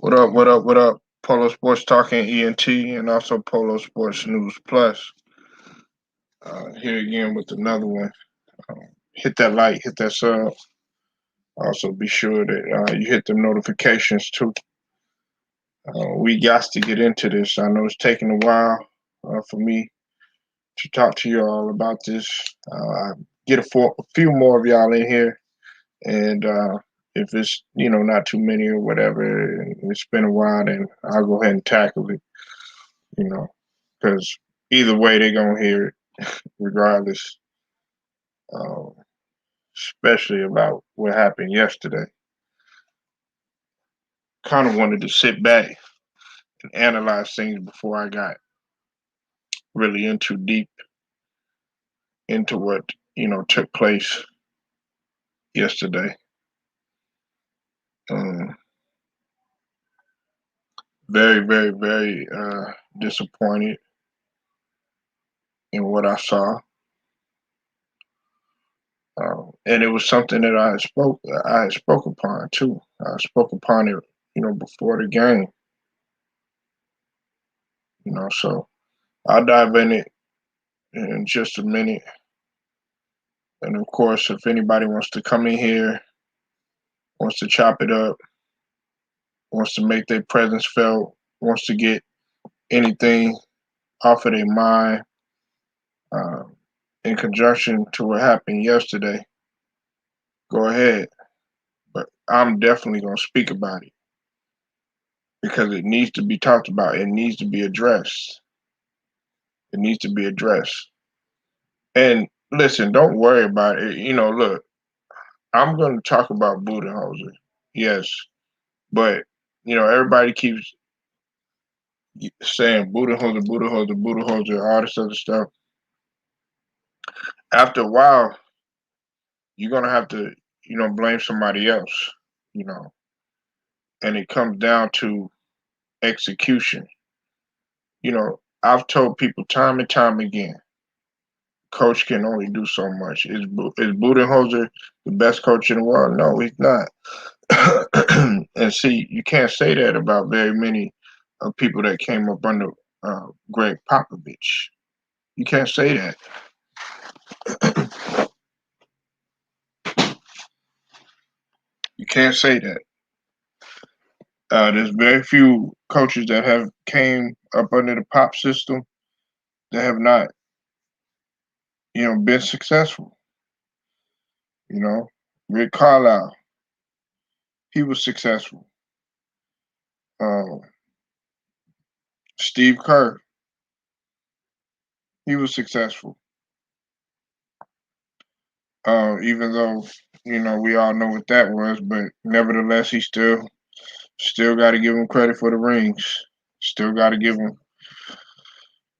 What up? What up? What up? Polo Sports Talking ENT and also Polo Sports News Plus. Here again with another one. Um, Hit that like, hit that sub. Also, be sure that you hit the notifications too. We got to get into this. I know it's taking a while for me to talk to you all about this. I get a few more of y'all in here, and if it's not too many or whatever, and it's been a while, then I'll go ahead and tackle it. You know, because either way they're gonna hear it, regardless. Um, Especially about what happened yesterday. Kind of wanted to sit back and analyze things before I got really into deep into what took place yesterday. Um, Very, very, very disappointed in what I saw, and it was something that I had spoke upon too. I spoke upon it, before the game. So I'll dive in just a minute. And of course, if anybody wants to come in here, wants to chop it up, wants to make their presence felt, wants to get anything off of their mind uh, in conjunction to what happened yesterday, go ahead. But I'm definitely going to speak about it because it needs to be talked about. It needs to be addressed. It needs to be addressed. And listen, don't worry about it. Look, I'm going to talk about Budenholzer. Yes. But, everybody keeps saying Budenholzer, Budenholzer, Budenholzer, all this other stuff. After a while, you're gonna have to, blame somebody else, you know, and it comes down to execution. I've told people time and time again, coach can only do so much. Is Budenholzer the best coach in the world? No, he's not. And see, you can't say that about very many people that came up under Greg Popovich. You can't say that. You can't say that. There's very few coaches that have came up under the Pop system that have not, been successful. You know, Rick Carlisle, he was successful. Um, Steve Kerr, he was successful. Even though we all know what that was, but nevertheless, he still got to give him credit for the rings. Still got to give him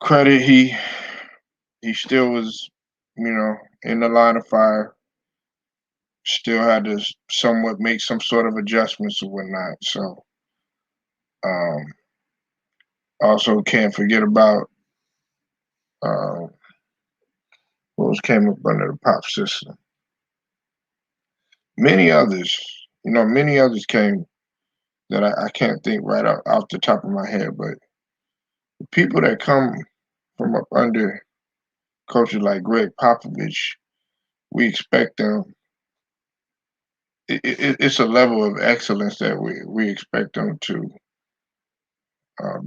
credit. He still was, in the line of fire. Still had to somewhat make some sort of adjustments or whatnot. So, um, also can't forget about uh, what was came up under the Pop system. Many others, many others came that I can't think right off the top of my head, but the people that come from up under coaches like Greg Popovich, we expect them. It's a level of excellence that we expect them to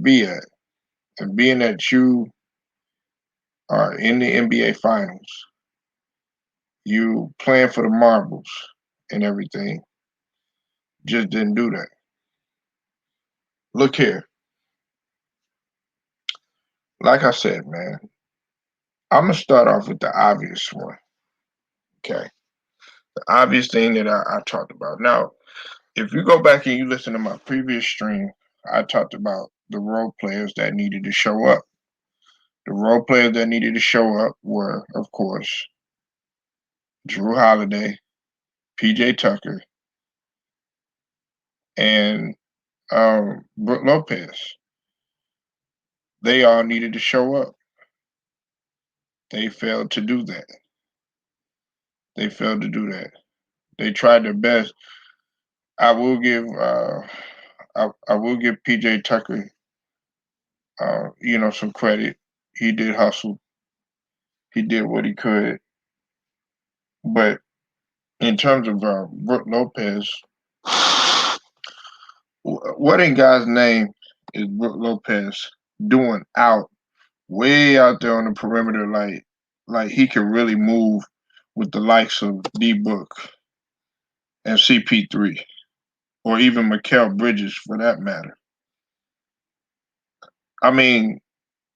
be at, and being that you are in the NBA Finals, you playing for the marbles and everything, just didn't do that. Look here, like I said, man, I'm gonna start off with the obvious one. Okay, the obvious thing that I talked about. Now, if you go back and you listen to my previous stream, I talked about the role players that needed to show up. The role players that needed to show up were, of course, Drew Holiday, PJ Tucker, and Brook Lopez. They all needed to show up. They failed to do that. They failed to do that. They tried their best. I will give I will give PJ Tucker, some credit. He did hustle. He did what he could. But in terms of Brook Lopez, what in God's name is Brook Lopez doing way out there on the perimeter, like he can really move with the likes of D Book and CP3, or even Mikal Bridges for that matter. I mean,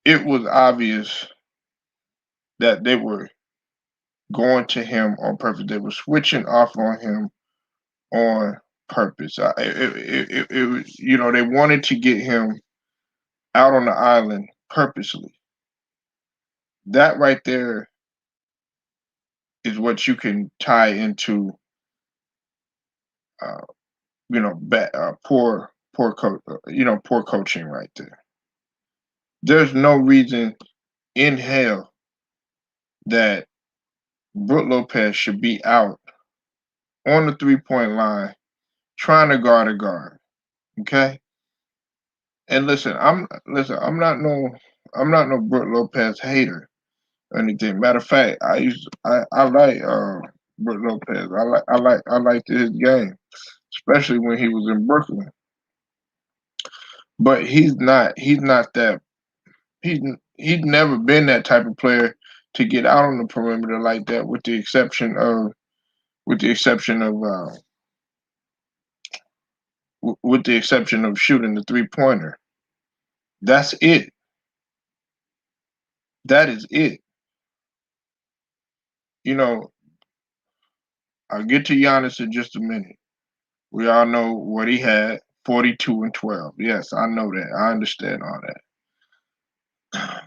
it was obvious that they were going to him on purpose. They were switching off on him on purpose. It was, they wanted to get him out on the island purposely. That right there is what you can tie into, uh, poor coaching right there. There's no reason in hell that Brook Lopez should be out on the 3-point line trying to guard a guard. Okay? And I'm not no Brook Lopez hater or anything. Matter of fact, I like Brook Lopez. I liked his game, especially when he was in Brooklyn. But he's not that he's he's never been that type of player to get out on the perimeter like that, with the exception of with the exception of shooting the 3-pointer. That's it. That is it. You know, I'll get to Giannis in just a minute. We all know what he had, 42 and 12. Yes, I know that. I understand all that.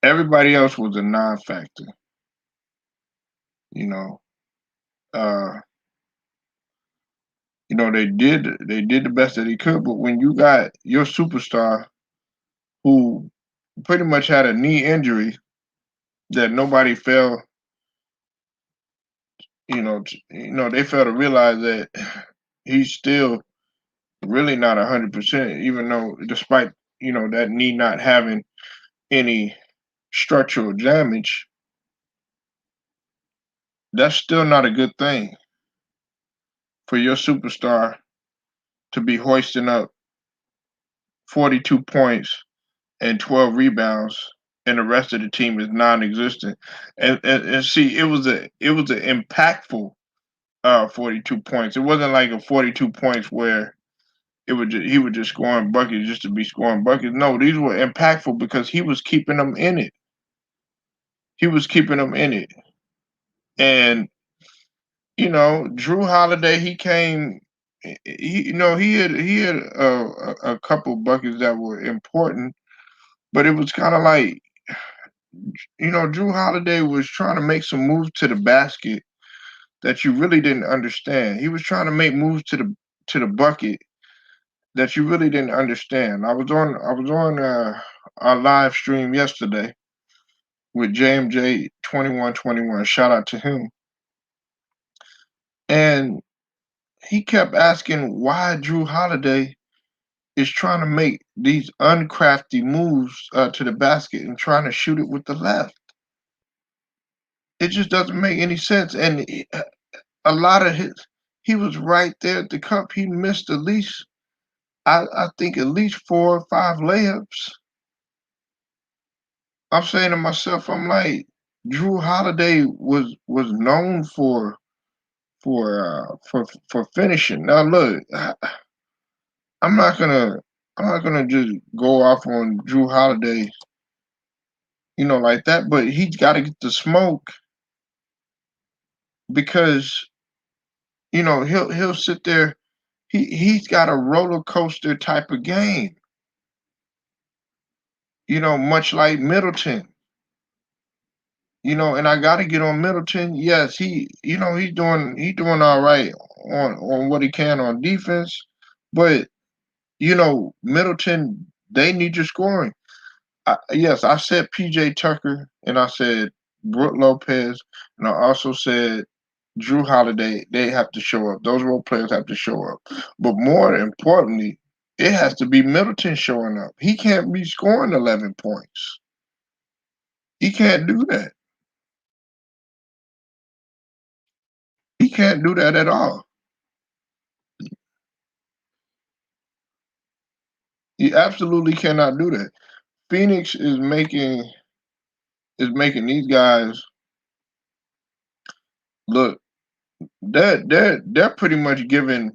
Everybody else was a non-factor. You know, uh, they did the best that he could, but when you got your superstar who pretty much had a knee injury that nobody failed, they failed to realize that he's still really not 100%, even though despite that knee not having any structural damage, that's still not a good thing for your superstar to be hoisting up 42 points and 12 rebounds, and the rest of the team is non-existent. And see, it was an impactful 42 points. It wasn't like a 42 points where he was just scoring buckets just to be scoring buckets. No, these were impactful because he was keeping them in it. He was keeping them in it. And Drew Holiday, he came. He had a couple buckets that were important, but it was kind of like Drew Holiday was trying to make some moves to the basket that you really didn't understand. He was trying to make moves to the bucket that you really didn't understand. I was on our live stream yesterday with JMJ 2121. Shout out to him. And he kept asking why Drew Holiday is trying to make these uncrafty moves to the basket and trying to shoot it with the left. It just doesn't make any sense. And a lot of he was right there at the cup. He missed at least, I think, at least 4 or 5 layups. I'm saying to myself, I'm like, Drew Holiday was known for finishing. Now look, I'm not gonna I'm not gonna just go off on Drew Holiday, like that. But he's got to get the smoke because he'll sit there. He's got a roller coaster type of game. Much like Middleton. And I got to get on Middleton. Yes, he's doing all right on what he can on defense, but Middleton, they need your scoring. Yes, I said PJ Tucker, and I said Brook Lopez, and I also said Drew Holiday, they have to show up. Those role players have to show up. But more importantly, it has to be Middleton showing up. He can't be scoring 11 points. He can't do that. He can't do that at all. He absolutely cannot do that. Phoenix is making these guys look. They're pretty much giving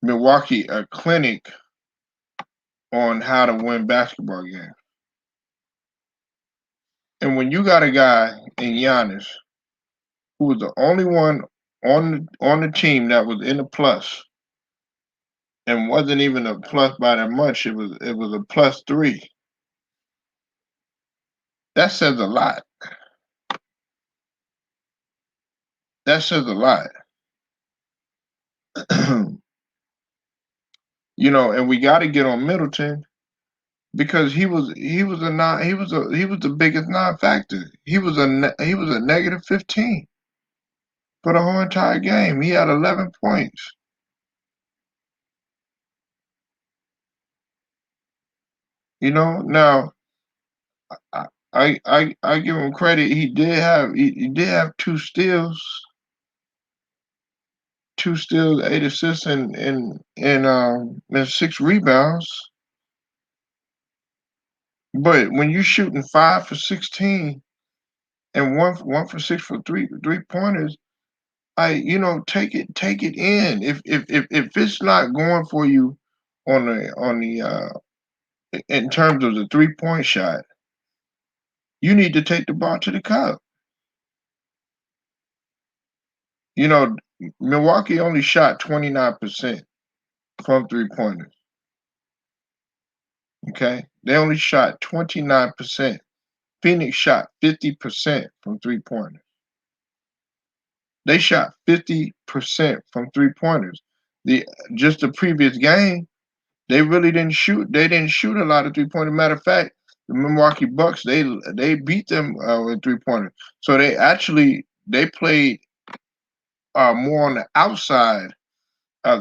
Milwaukee a clinic on how to win basketball games. And when you got a guy in Giannis who was the only one on the team that was in the plus and wasn't even a plus by that much, it was a +3. That says a lot. That says a lot. And we got to get on Middleton because he was the biggest non-factor. He was a -15 for the whole entire game. He had 11 points. Now I give him credit. He did have two steals, 8 assists, and 6 rebounds. But when you're shooting 5 for 16 and one for 6 for three pointers, take it in. If it's not going for you on the in terms of the 3-point shot, you need to take the ball to the cup. Milwaukee only shot 29% from 3-pointers. Okay, they only shot 29%. Phoenix shot 50% from 3-pointers. They shot 50% from 3-pointers. The previous game, they really didn't shoot. They didn't shoot a lot of 3-pointers. Matter of fact, the Milwaukee Bucks they beat them with 3-pointers. So they played more on the outside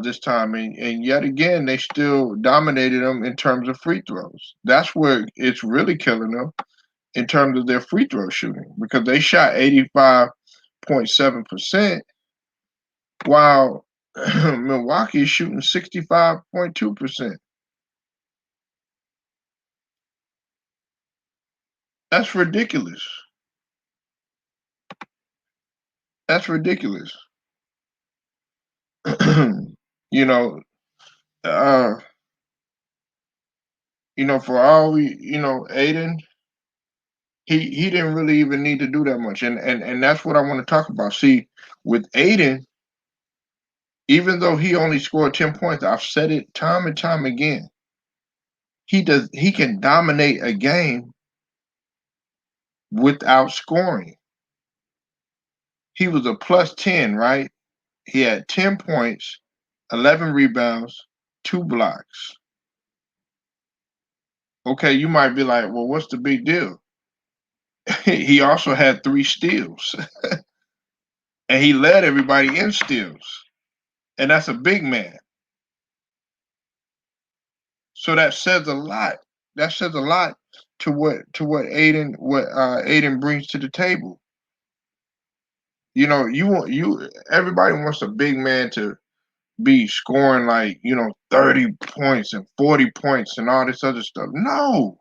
this time, and yet again they still dominated them in terms of free throws. That's where it's really killing them in terms of their free throw shooting because they shot 85.7%, while Milwaukee is shooting 65.2%. That's ridiculous. That's ridiculous. you know, uh, for all Aiden, he didn't really even need to do that much, and that's what I want to talk about. See, with Aiden, even though he only scored 10 points, I've said it time and time again. He can dominate a game without scoring. He was a +10, right? He had 10 points, 11 rebounds, 2 blocks. Okay, you might be like, well, what's the big deal? He also had 3 steals, and he led everybody in steals, and that's a big man. So that says a lot. That says a lot to what Aiden brings to the table. Everybody wants a big man to be scoring like 30 points and 40 points and all this other stuff. No.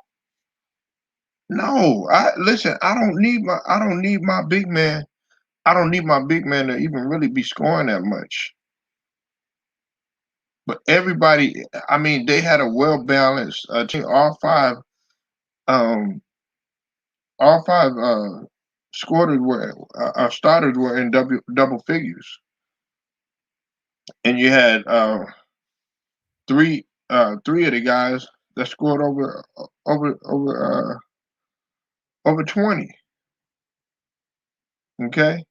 I don't need my big man. I don't need my big man to even really be scoring that much. But everybody, I mean, they had a well balanced team. Um, all five starters were in double figures, and you had three of the guys that scored over 20. Okay.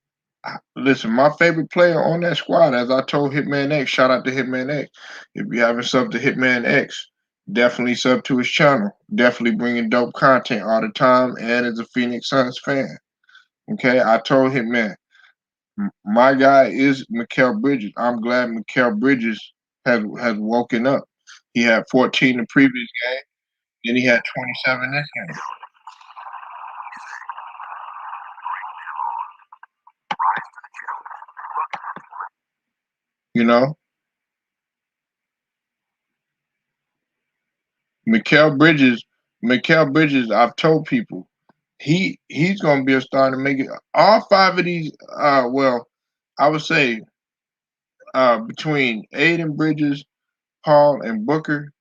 Listen, my favorite player on that squad, as I told Hitman X, shout out to Hitman X. If you haven't subbed to Hitman X, definitely sub to his channel. Definitely bringing dope content all the time, and as a Phoenix Suns fan. Okay, I told Hitman, My guy is Mikal Bridges. I'm glad Mikal Bridges has woken up. He had 14 the previous game, then he had 27 this game. You know, Mikal Bridges. Mikal Bridges. I've told people he's going to be a star to make it. All five of these. Well, I would say between Aiden Bridges, Paul, and Booker.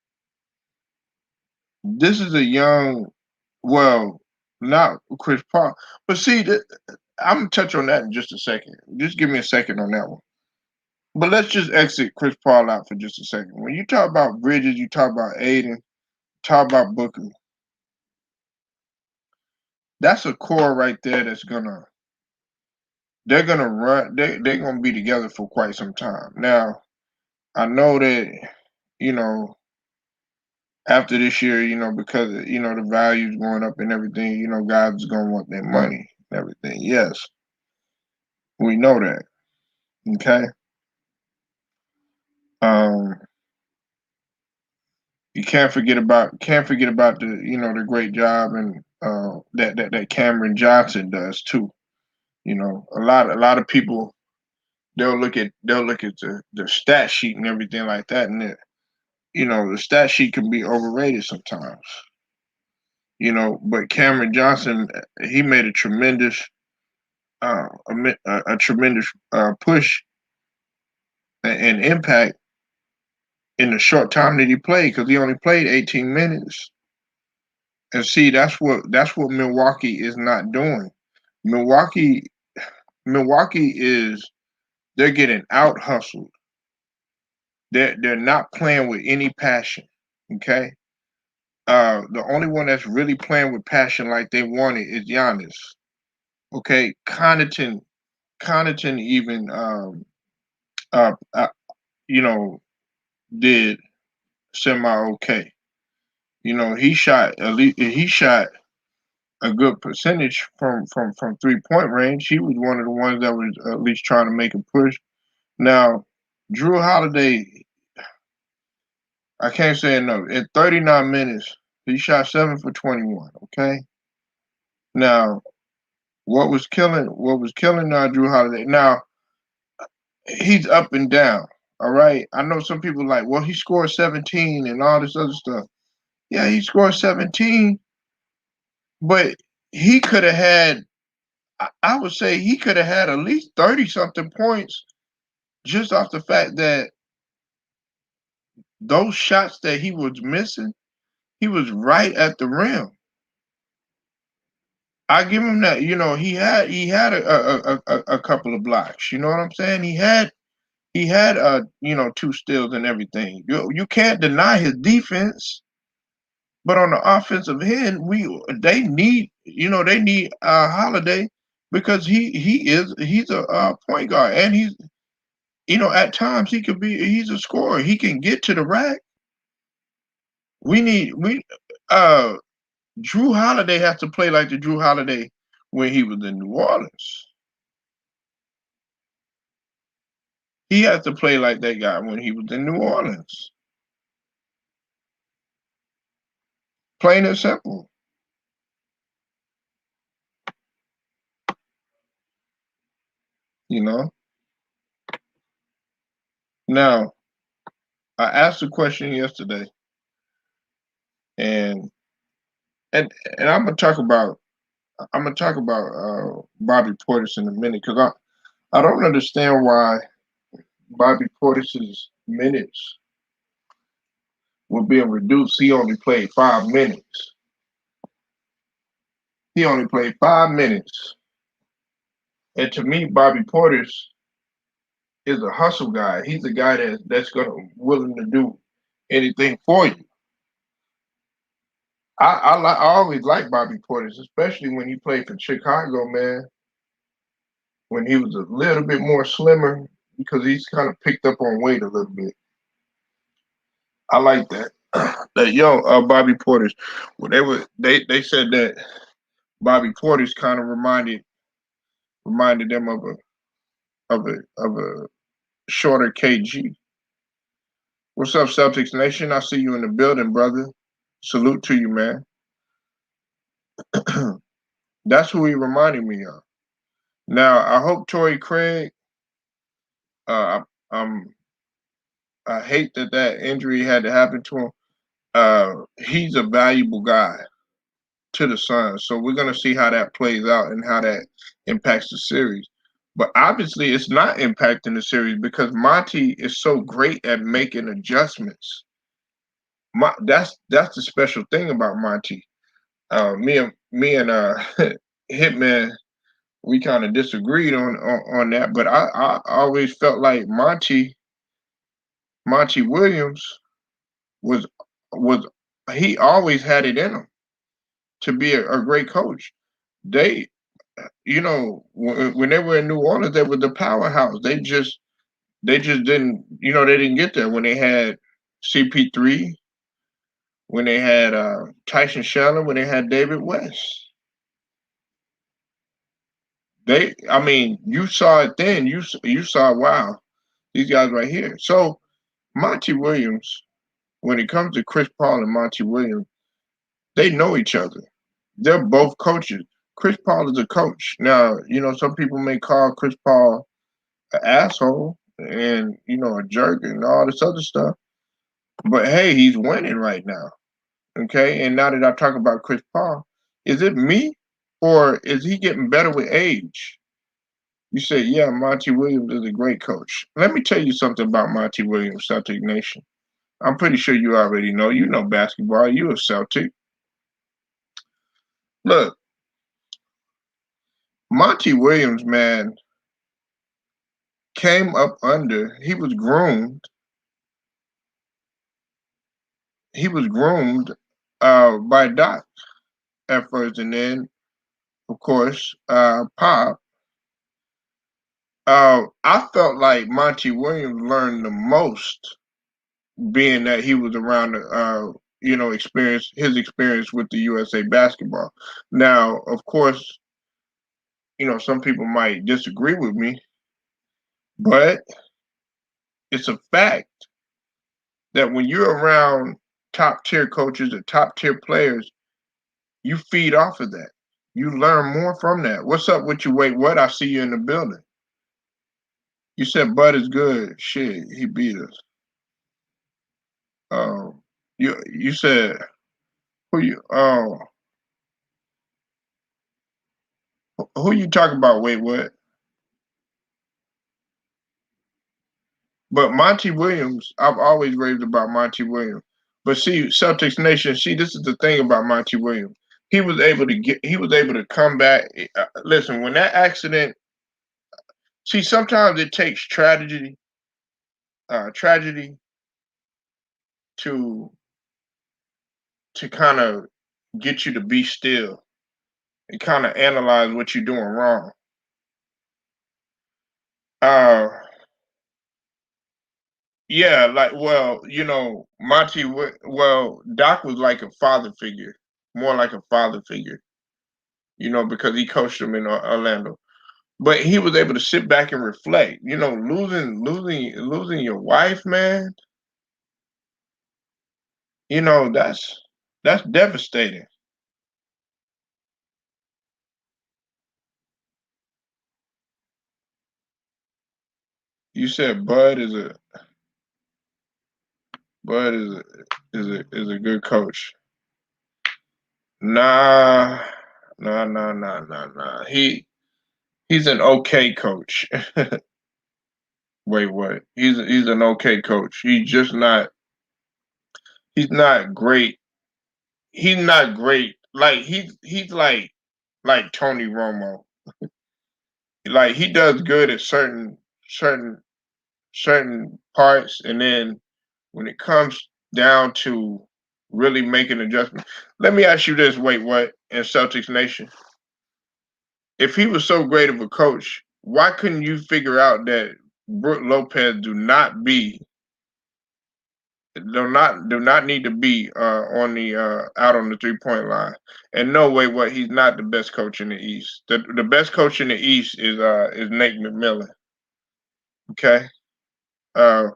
This is a young, well, not Chris Paul, but see, I'm gonna touch on that in just a second. Just give me a second on that one. But let's just exit Chris Paul out for just a second. When you talk about Bridges, you talk about Aiden, talk about Booker. That's a core right there. They're gonna run. They're gonna be together for quite some time. Now I know that you know after this year, because the value's going up and everything, guys is gonna want their money and everything. Yes, we know that. Okay. Um, you can't forget about the great job and that Cameron Johnson does too. A lot of people they'll look at the stat sheet and everything like that, and the stat sheet can be overrated sometimes. But Cameron Johnson, he made a tremendous push and impact in the short time that he played because he only played 18 minutes. And see, that's what Milwaukee is not doing. Milwaukee Milwaukee is they're getting out hustled. They're not playing with any passion. Okay. The only one that's really playing with passion like they wanted is Giannis. Okay. Connaughton even uh, uh you know did semi okay. He shot a good percentage from 3-point range. He was one of the ones that was at least trying to make a push. Now, Drew Holiday, I can't say enough. In 39 minutes, he shot 7 for 21. Okay. Now, what was killing Drew Holiday? Now he's up and down. All right. I know some people like, well, he scored 17 and all this other stuff. Yeah, he scored 17, but he could have had. I would say he could have had at least 30 something points just off the fact that those shots that he was missing, he was right at the rim. I give him that. He had a couple of blocks. You know what I'm saying? He had two steals and everything. You can't deny his defense, but on the offensive end, they need Holiday because he's a point guard and at times he's a scorer. He can get to the rack. We need we uh Drew Holiday has to play like the Drew Holiday when he was in New Orleans. He has to play like that guy when he was in New Orleans. Plain and simple. You know. Now, I asked a question yesterday, and and and I'm gonna talk about Bobby Portis in a minute because I don't understand why Bobby Portis's minutes were being reduced. He only played 5 minutes. He only played 5 minutes. And to me, Bobby Portis is a hustle guy. He's a guy that's gonna willing to do anything for you. I always liked Bobby Portis, especially when he played for Chicago, man. When he was a little bit more slimmer, because he's kind of picked up on weight a little bit. I like that. That young Bobby Portis. Well, they said that Bobby Portis kind of reminded them of of a shorter KG. What's up, Celtics Nation? I see you in the building, brother. Salute to you, man. That's who he reminded me of. Now, I hope Torrey Craig. Uh, I'm I hate that injury had to happen to him. He's a valuable guy to the Suns, so we're gonna see how that plays out and how that impacts the series. But obviously, it's not impacting the series because Monty is so great at making adjustments. That's the special thing about Monty. Me and Hitman, we kind of disagreed on that, but I always felt like Monty Williams was was he always had it in him to be a great coach. They, when they were in New Orleans, they were the powerhouse. They just didn't, they didn't get there when they had CP3, when they had Tyson Chandler, when they had David West. I mean, you saw it then. You saw, wow, these guys right here. So Monty Williams, when it comes to Chris Paul and Monty Williams, they know each other. They're both coaches. Chris Paul is a coach. Now, some people may call Chris Paul an asshole and, a jerk and all this other stuff. But hey, he's winning right now. Okay. And now that I talk about Chris Paul, is it me or is he getting better with age? You say, yeah, Monty Williams is a great coach. Let me tell you something about Monty Williams, Celtic Nation. I'm pretty sure you already know. You know basketball. You a Celtic. Look, Monty Williams, man, came up under. He was groomed. He was groomed by Doc at first, and then, of course, Pop. I felt like Monty Williams learned the most, being that he was around his experience with the USA basketball. Now, of course, some people might disagree with me, but it's a fact that when you're around top tier coaches and top tier players, you feed off of that. You learn more from that. What's up with you? Wait, what? I see you in the building. You said Bud is good. Shit, he beat us. You said who you talking about? Wait, what? But Monty Williams, I've always raved about Monty Williams. But see, Celtics Nation, see, this is the thing about Monty Williams. He was able to come back. Listen, when that accident, see, sometimes it takes tragedy to kind of get you to be still and kind of analyze what you're doing wrong. Uh, yeah, like, well, Doc was like a father figure, more like a father figure, because he coached him in Orlando. But he was able to sit back and reflect. Losing your wife, man. That's devastating. You said Bud is a good coach. Nah, nah. He's an okay coach. Wait, what? He's an okay coach. He's not great. He's not great. Like he's like Tony Romo. Like he does good at certain parts, and then when it comes down to really making adjustments. Let me ask you this, wait, what, in Celtics Nation? If he was so great of a coach, why couldn't you figure out that Brook Lopez do not need to be on the out on the 3-point line? And no way, what, he's not the best coach in the East. The best coach in the East is Nate McMillan. Okay. Uh,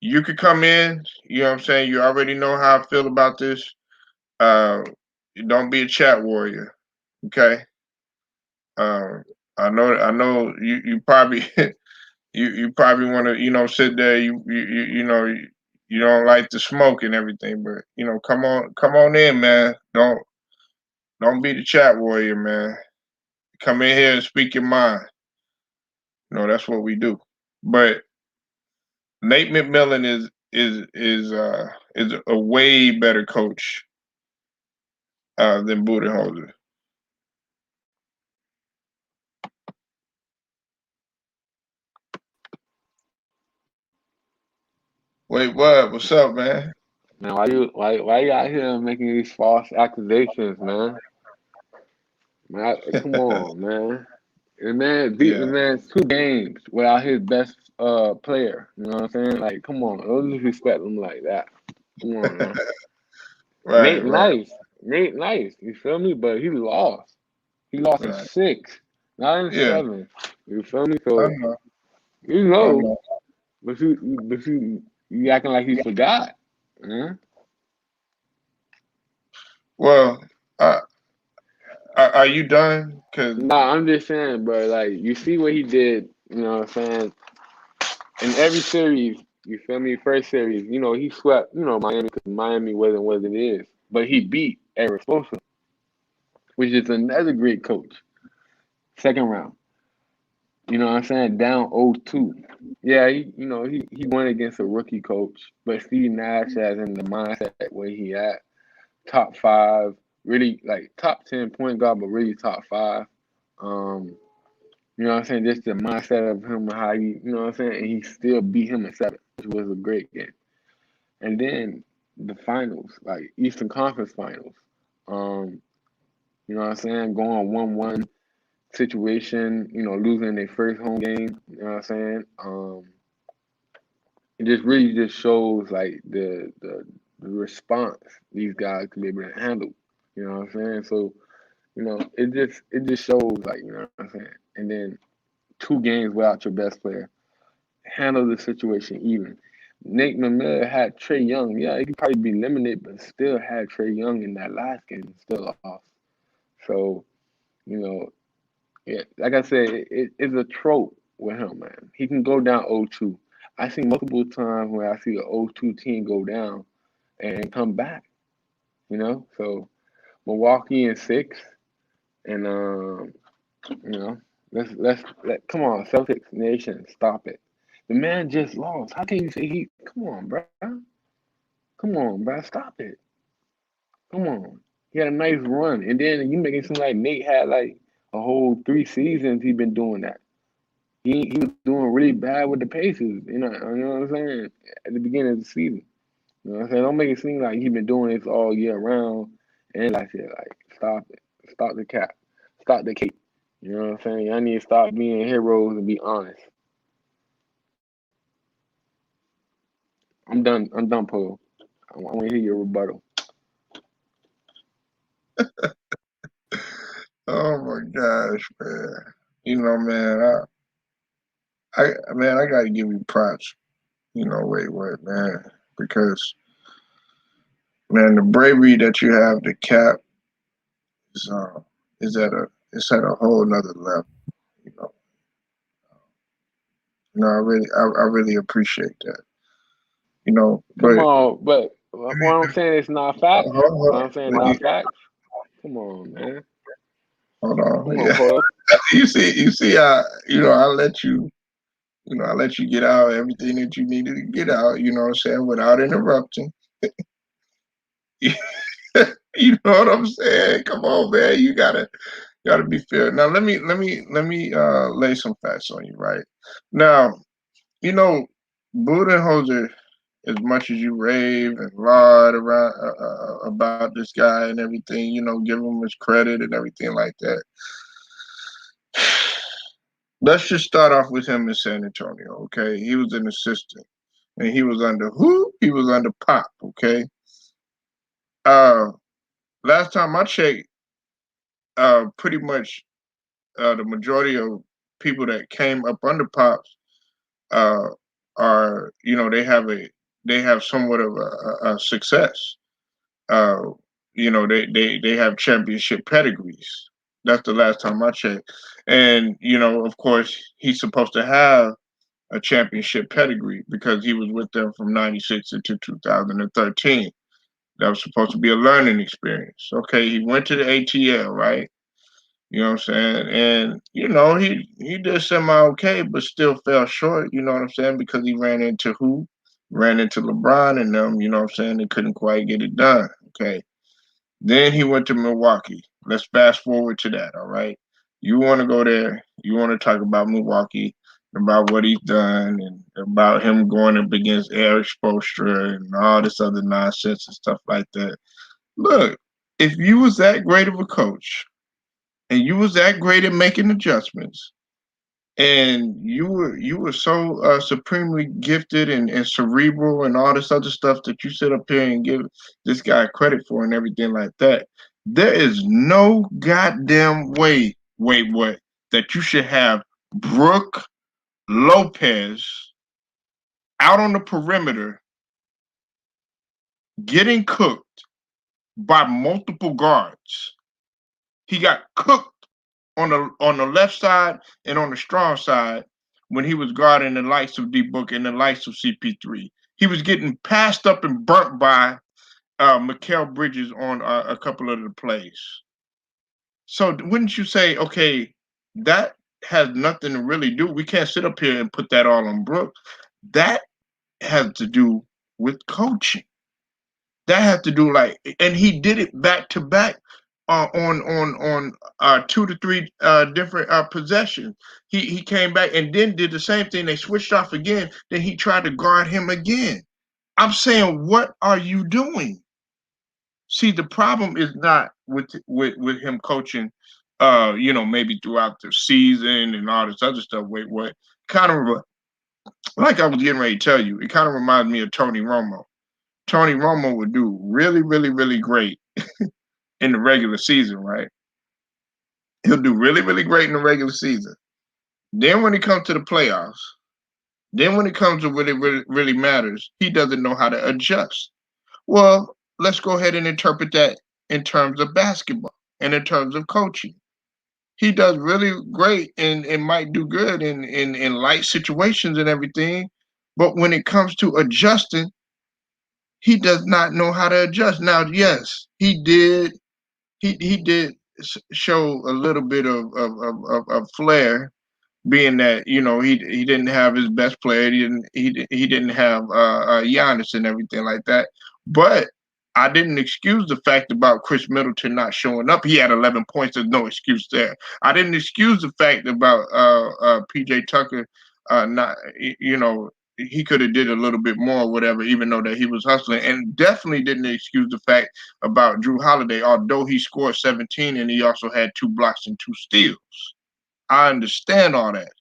you could come in. You know what I'm saying. You already know how I feel about this. Uh, don't be a chat warrior. Okay. Um, I know. You probably you probably want to sit there. You don't like the smoke and everything, but come on in, man. Don't be the chat warrior, man. Come in here and speak your mind. That's what we do. But Nate McMillan is a way better coach than Budenholzer. Wait, what? What's up, man? Man, why you out here making these false accusations, man? Come on, man. The man beat the Yeah, man 2 games without his best player. You know what I'm saying? Like, come on, don't disrespect him like that. Come on, man. right, right, Nate nice. You feel me? But he lost. He lost in right. 6, not in Yeah, 7. You feel me? I So know, you I know, know. but you acting like he forgot. Huh? Well, uh, are you done? Cause Nah, I'm just saying, bro. Like, you see what he did. You know what I'm saying? In every series, you feel me? First series, he swept, Miami because Miami wasn't what it is. But he beat Eric Spoelstra, which is another great coach. Second round. You know what I'm saying? Down 0-2. Yeah, he won against a rookie coach, but Steve Nash has in the mindset where he at top five, really like top 10 point guard, but really top five. Um, you know what I'm saying? Just the mindset of him, how you know what I'm saying? And he still beat him in 7, which was a great game. And then the finals, like Eastern Conference Finals. Um, you know what I'm saying? Going 1-1 situation, losing their first home game, you know what I'm saying? It just really just shows like the response these guys can be able to handle. You know what I'm saying? So, it just shows like, you know what I'm saying? And then 2 games without your best player. Handle the situation even. Nate McMillan had Trey Young. Yeah, he could probably be limited, but still had Trey Young in that last game and still lost. So, you know, yeah, like I said, it's a trope with him, man. He can go down 0-2. I see multiple times where I see an 0-2 team go down and come back, So Milwaukee in 6, and you know, come on, Celtics Nation, stop it. The man just lost. How can you say he? Come on, bro. Come on, bro. Stop it. Come on. He had a nice run, and then you make it seem like Nate had like a whole 3 seasons. He been doing that. He was doing really bad with the Pacers. You know what I'm saying? At the beginning of the season. You know what I'm saying? Don't make it seem like he been doing this all year round. And like I said, like stop it. Stop the cap. Stop the cape. You know what I'm saying? Y'all need to stop being heroes and be honest. I'm done. I'm done, Polo. I want to hear your rebuttal. oh my gosh, man. Man, I gotta give you props. Wait, what, man? Because man, the bravery that you have to cap is it's at a whole nother level. You know, I really appreciate that. Come But on, but let what me, I'm saying is not facts. hold What on, I'm saying let me, not facts. Come on, man. hold on. Come on, Yeah, Polo. you see, I let you get out everything that you needed to get out. You know what I'm saying, without interrupting. You know what I'm saying? Come on, man. You gotta be fair. Now let me lay some facts on you, right? Now, you know, Budenholzer, as much as you rave and laud around about this guy and everything, give him his credit and everything like that. Let's just start off with him in San Antonio, okay? He was an assistant, and he was under who? He was under Pop, okay? Uh, last time I checked, pretty much the majority of people that came up under Pops are they have somewhat of a success. Uh, they have championship pedigrees. That's the last time I checked. And of course, he's supposed to have a championship pedigree because he was with them from '96 into 2013. That was supposed to be a learning experience. Okay, he went to the ATL, right? You know what I'm saying? And he did semi okay, but still fell short. You know what I'm saying? Because he ran into who? Ran into LeBron and them. You know what I'm saying? They couldn't quite get it done. Okay. Then he went to Milwaukee. Let's fast forward to that. All right. You want to go there? You want to talk about Milwaukee, about what he's done, and about him going up against Eric Spoelstra and all this other nonsense and stuff like that. Look, if you was that great of a coach and you was that great at making adjustments, and you were so supremely gifted and cerebral and all this other stuff that you sit up here and give this guy credit for and everything like that, there is no goddamn way, wait, what, that you should have Brooke Lopez out on the perimeter getting cooked by multiple guards. He got cooked on the left side and on the strong side when he was guarding the likes of D Book and the likes of CP3. He was getting passed up and burnt by Mikal Bridges on a couple of the plays. So wouldn't you say, okay, that has nothing to really do? We can't sit up here and put that all on Brooke. That has to do with coaching. That had to do and he did it back to back on 2 to 3 different possessions. He came back and then did the same thing. They switched off again. Then he tried to guard him again. I'm saying, what are you doing? See, the problem is not with him coaching. Maybe throughout the season and all this other stuff. Wait, what? Kind of like I was getting ready to tell you. It kind of reminds me of Tony Romo. Tony Romo would do really, really, really great in the regular season, right? He'll do really, really great in the regular season. Then when it comes to the playoffs, then when it comes to what it really, really matters, he doesn't know how to adjust. Well, let's go ahead and interpret that in terms of basketball and in terms of coaching. He does really great and might do good in light situations and everything. But when it comes to adjusting, he does not know how to adjust. Now, yes, he did show a little bit of flair, being that he didn't have his best player, he didn't have Giannis and everything like that. But I didn't excuse the fact about Chris Middleton not showing up. He had 11 points. There's no excuse there. I didn't excuse the fact about PJ Tucker not he could have did a little bit more, whatever, even though that he was hustling, and definitely didn't excuse the fact about Drew Holiday, although he scored 17 and he also had 2 blocks and 2 steals. I understand all that,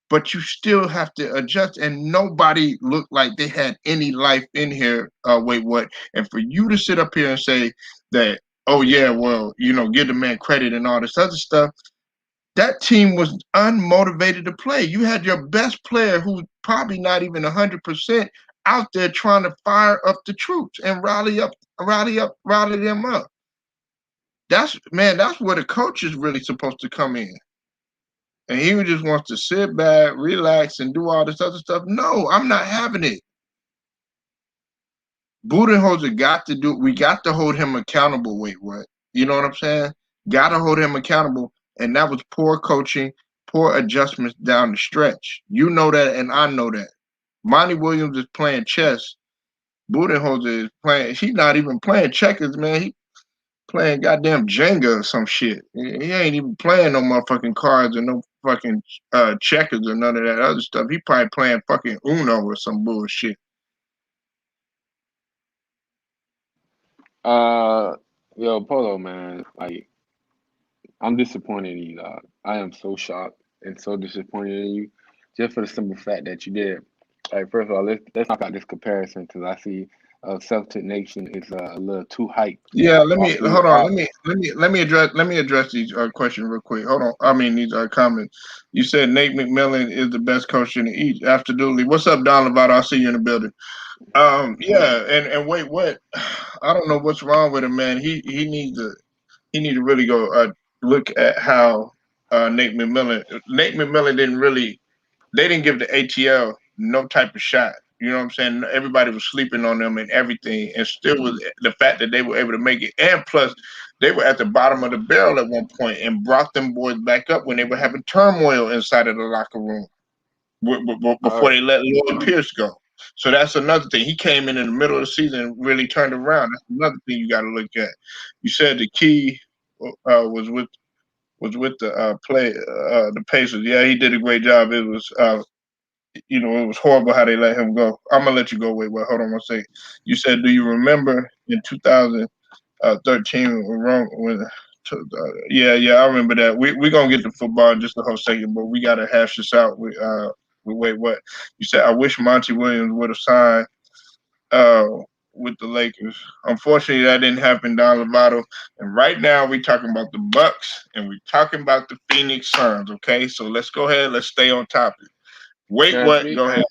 but you still have to adjust, and nobody looked like they had any life in here. Wait, what? And for you to sit up here and say that, oh yeah, well, give the man credit and all this other stuff, that team was unmotivated to play. You had your best player, who's probably not even 100%, out there trying to fire up the troops and rally them up. That's where the coach is really supposed to come in. And he just wants to sit back, relax, and do all this other stuff. No, I'm not having it. Budenholzer we got to hold him accountable. Wait, what? You know what I'm saying? Got to hold him accountable. And that was poor coaching, poor adjustments down the stretch. You know that, and I know that. Monty Williams is playing chess. Budenholzer is playing, he's not even playing checkers, man. He playing goddamn Jenga or some shit. He ain't even playing no motherfucking cards or no fucking checkers or none of that other stuff. He probably playing fucking Uno or some bullshit. Yo, Polo, man, like, I'm disappointed in you, dog. I am so shocked and so disappointed in you, just for the simple fact that you did. Like, first of all, let's knock out this comparison because I see of Celtic Nation is a little too hype. Yeah, let me Also, hold on. Let me address these questions real quick. Hold on. I mean these comments. You said Nate McMillan is the best coach in the East. Absolutely. What's up, Don Lovato? I'll see you in the building. Yeah, and wait, what? I don't know what's wrong with him, man. He need to really go look at how Nate McMillan didn't really. They didn't give the ATL no type of shot. You know what I'm saying? Everybody was sleeping on them and everything, and still was the fact that they were able to make it. And plus, they were at the bottom of the barrel at one point and brought them boys back up when they were having turmoil inside of the locker room before they let Lloyd Pierce go. So that's another thing. He came in the middle of the season and really turned around. That's another thing you got to look at. You said the key was with the Pacers. Yeah, he did a great job. It was it was horrible how they let him go. I'm gonna let you go. Wait, hold on one second. You said, do you remember in 2013 yeah, I remember that. We're gonna get to football in just a whole second, but we gotta hash this out. Wait, what? You said I wish Monty Williams would have signed uh with the Lakers. Unfortunately, that didn't happen, Don Lovato. And right now, we're talking about the Bucks and we're talking about the Phoenix Suns. Okay, so let's go ahead. Let's stay on topic. Wait, can I what? speak? Go ahead.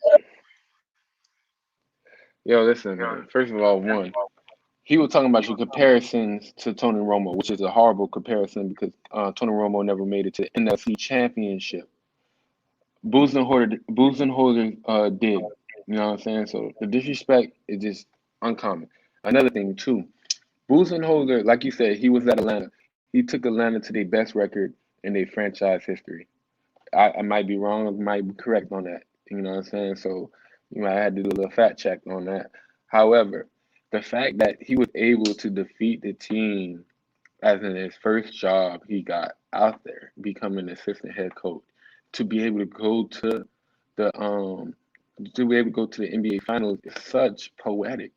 Yo, listen, man. First of all, he was talking about your comparisons to Tony Romo, which is a horrible comparison because Tony Romo never made it to the NFC Championship. Budenholzer did. You know what I'm saying? So the disrespect is just uncommon. Another thing too, Budenholzer, like you said, he was at Atlanta. He took Atlanta to their best record in their franchise history. I might be wrong, I might be correct on that. You know what I'm saying? So you might have to do a little fact check on that. However, the fact that he was able to defeat the team as in his first job he got out there, becoming assistant head coach, to be able to go to the the NBA finals is such poetic.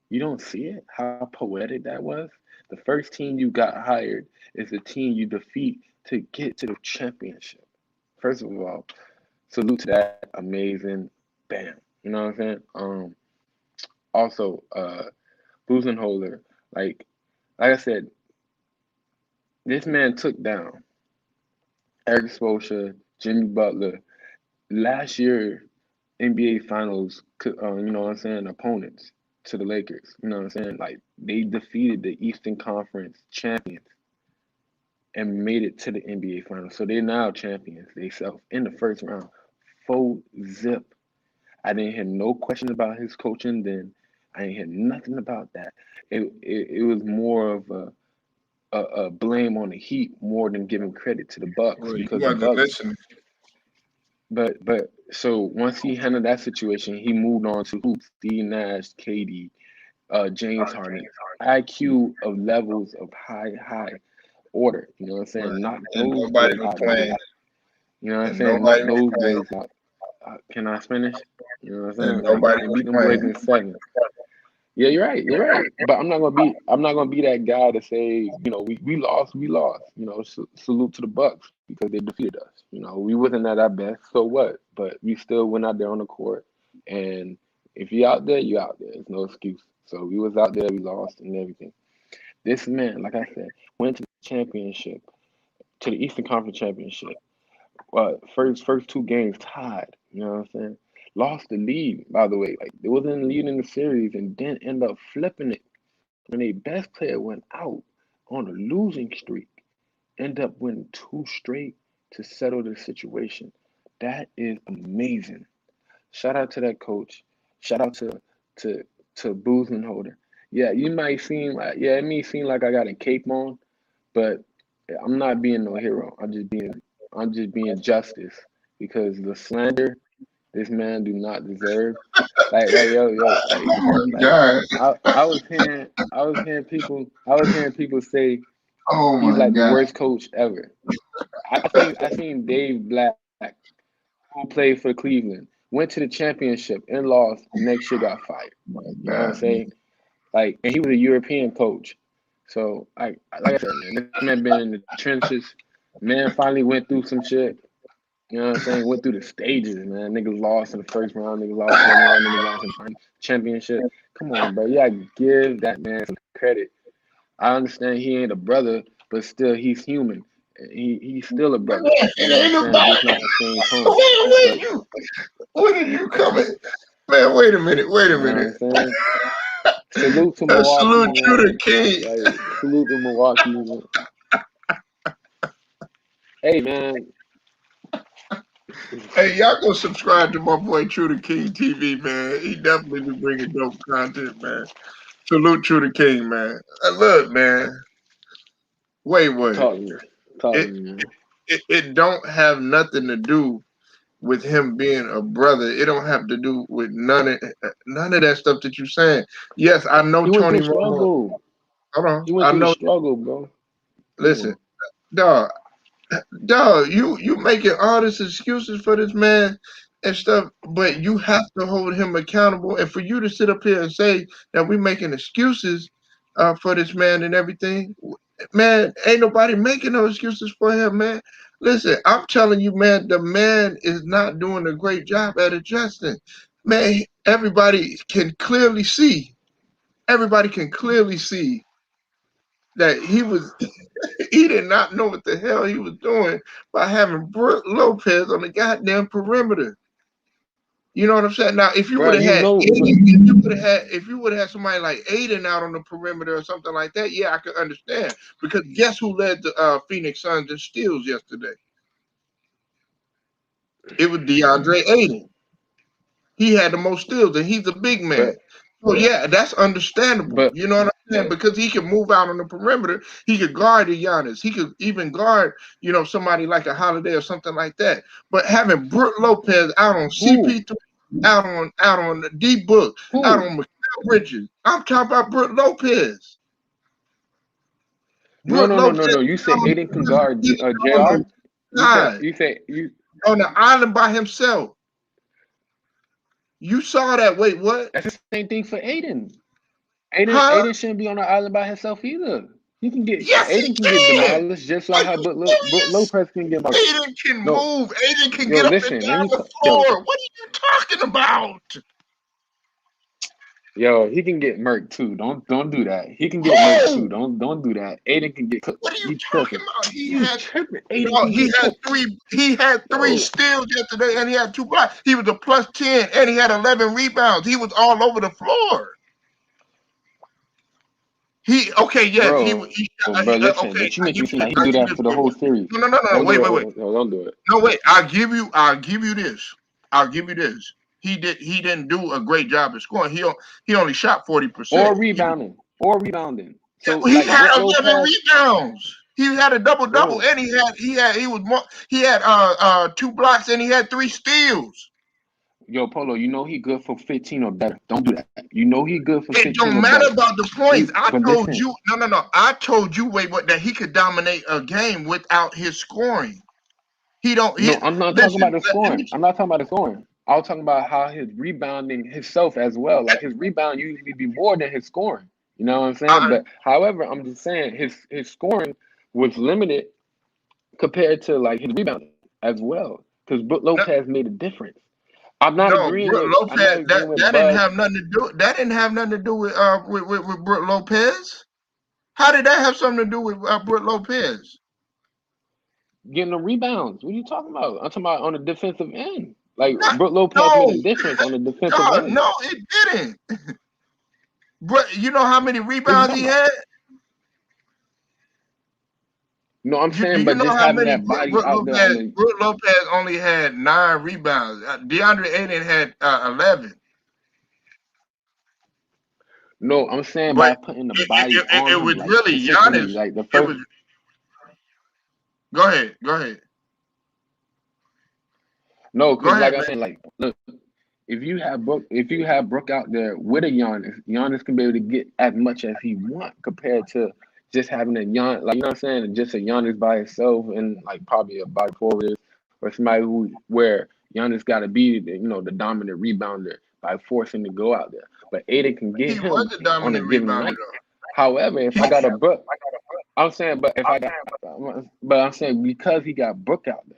You don't see it? How poetic that was? The first team you got hired is the team you defeat to get to the championship. First of all, salute to that amazing bam. You know what I'm saying? Also, Buzenholzer, like I said, this man took down Eric Spoelstra, Jimmy Butler, last year NBA Finals, you know what I'm saying, opponents to the Lakers. You know what I'm saying? Like they defeated the Eastern Conference champions and made it to the NBA Finals. So they're now champions themselves in the first round. Full zip. I didn't hear no question about his coaching then. I didn't hear nothing about that. It was more of a blame on the Heat more than giving credit to the Bucks Well, you because the wasn't Bucks. listening. But so once he handled that situation, he moved on to who? Steve Nash, KD, James Harden, IQ of levels of high order. You know what I'm Right. saying? Knock And those nobody boys was out the playing. way. You know what I'm And saying? nobody Knock was those playing. boys out. Can I finish? You know what I'm saying? And Like nobody they was beat them boys playing. in 7. Yeah, you're right. You're right. But I'm not gonna be that guy to say, we lost. You know, salute to the Bucks because they defeated us. You know, we wasn't at our best. So what? But we still went out there on the court. And if you're out there, you're out there. There's no excuse. So we was out there, we lost and everything. This man, like I said, went to the championship, to the Eastern Conference Championship. First 2 games tied. You know what I'm saying? Lost the lead, by the way. Like they wasn't leading the series and then end up flipping it when their best player went out on a losing streak. End up winning 2 straight to settle the situation. That is amazing. Shout out to that coach. Shout out to to Buzenholder. Yeah, you might seem like it may seem like I got a cape on, but I'm not being no hero. I'm just being justice because the slander this man do not deserve. Yo, Oh my like God. I was hearing people say Oh he's my like the God. worst coach ever. I seen Dave Black, who played for Cleveland, went to the championship and lost. Next year got fired. My You know what I'm God. saying? Like, and he was a European coach. So, like I said, man, this man been in the trenches. Man finally went through some shit. You know what I'm saying? Went through the stages, man. Niggas lost in the first round, niggas lost in the round, niggas lost in the championship. Come on, bro. You gotta give that man some credit. I understand he ain't a brother, but still he's human. He's still a brother. You know what I'm saying? Just not the same tone. But When are you coming? Man, wait a minute. Wait a you know what minute. I'm saying? Salute to Milwaukee, Salute you man. to King. Like salute to Milwaukee, man. Hey man. Hey, y'all go subscribe to my boy True the King TV, man. He definitely be bringing dope content, man. Salute True the King, man. Look, man. Wait. Talk to me. Talk to It, me, man. it don't have nothing to do with him being a brother. It don't have to do with none of that stuff that you're saying. Yes, I know He went Tony through Romo. struggle. Hold on. He went I through the know. struggle, bro. Come Listen, on. dog. Dog, you making all these excuses for this man and stuff, but you have to hold him accountable. And for you to sit up here and say that we making excuses for this man and everything, man, ain't nobody making no excuses for him, man. Listen, I'm telling you, man, the man is not doing a great job at adjusting. Man, everybody can clearly see. Everybody can clearly see that he did not know what the hell he was doing by having Brook Lopez on the goddamn perimeter. You know what I'm saying? Now, if you Bro, would have you had, know, but if you would have had somebody like Aiden out on the perimeter or something like that, yeah, I could understand. Because guess who led the Phoenix Suns in steals yesterday? It was DeAndre Aiden. He had the most steals, and he's a big man. but So yeah, that's understandable. but You know what I'm saying? Because he can move out on the perimeter. He could guard the Giannis. He could even guard, somebody like a Holiday or something like that. But having Brook Lopez out on who? CP3, out on the D Book, out Who? on Mikal Bridges. I'm talking about Brook Lopez. No, Brook no, no, no, Lopez no. You say Aiden can guard on JR? the side, You on the island by himself. You saw that. Wait, what? that's the same thing for Aiden. Huh? Aiden shouldn't be on the island by himself either. Yes, he Aiden can get can. demolished just like Are how you Brook serious? Lopez can get demolished. Aiden can No, move. Aiden can yo, get up and listen, down the floor. What are you talking about? he can get murked too. Don't do that. He can get murked too. Who? Don't do that. Aiden can get cooked. What are you You talking tripping? about? You tripping? Aiden No, can get cooked. he had three No, steals yesterday and he had 2 blocks. He was a plus 10 and he had 11 rebounds. He was all over the floor. He okay, yes, bro, listen, okay. but you make I it give seem you like he this. can I do give you that this. for the whole series. No. Don't do Wait. it. No, don't do it. No, wait. I'll give you this. I'll give you this. He didn't do a great job at scoring. He only shot 40%. Or rebounding. So He like had Brook 11 Lopez, rebounds. He had a double double, bro. and he had 2 blocks, and he had 3 steals. Yo, Polo, you know he good for 15 or better. Don't do that. You know he good for It 15 don't or matter better. about the points. I But told listen, you, no. I told you, that he could dominate a game without his scoring. He don't. no, I'm not talking Listen. about the Let scoring. me. I'm not talking about the scoring. I was talking about how his rebounding himself as well. Like his rebound usually be more than his scoring. You know what I'm saying? I, But however, I'm just saying his scoring was limited compared to like his rebounding as well. Because Brook no, Lopez made a difference. no, Brook I'm not Lopez. agreeing with That didn't Bud have nothing to do. That didn't have nothing to do with Brook Lopez. How did that have something to do with Brook Lopez? getting the rebounds. What are you talking about? I'm talking about on the defensive end. Like Not, Brook Lopez made a no, difference on the defensive dog, end. no, it didn't. But you know how many What are you rebounds he talking about? had? No, I'm Do saying, you but know just how having many that body out there on the Brook Lopez only had 9 rebounds. DeAndre Ayton had 11. no, I'm saying But by putting the body on it him was like really consistently, Giannis. like the It first. was. Go ahead. Go ahead. No, Go because like ahead, I'm man. saying, like look, if you have Brook out there with a Giannis can be able to get as much as he want compared to just having a Giannis, like you know what I'm saying, just a Giannis by himself and like probably a body forward or somebody where Giannis got to be the dominant rebounder by forcing to go out there. But Aiden can get He was him a on a dominant given rebounder night. though. However, if I He, got a Brook, I'm saying, but I'm saying because he got Brook out there.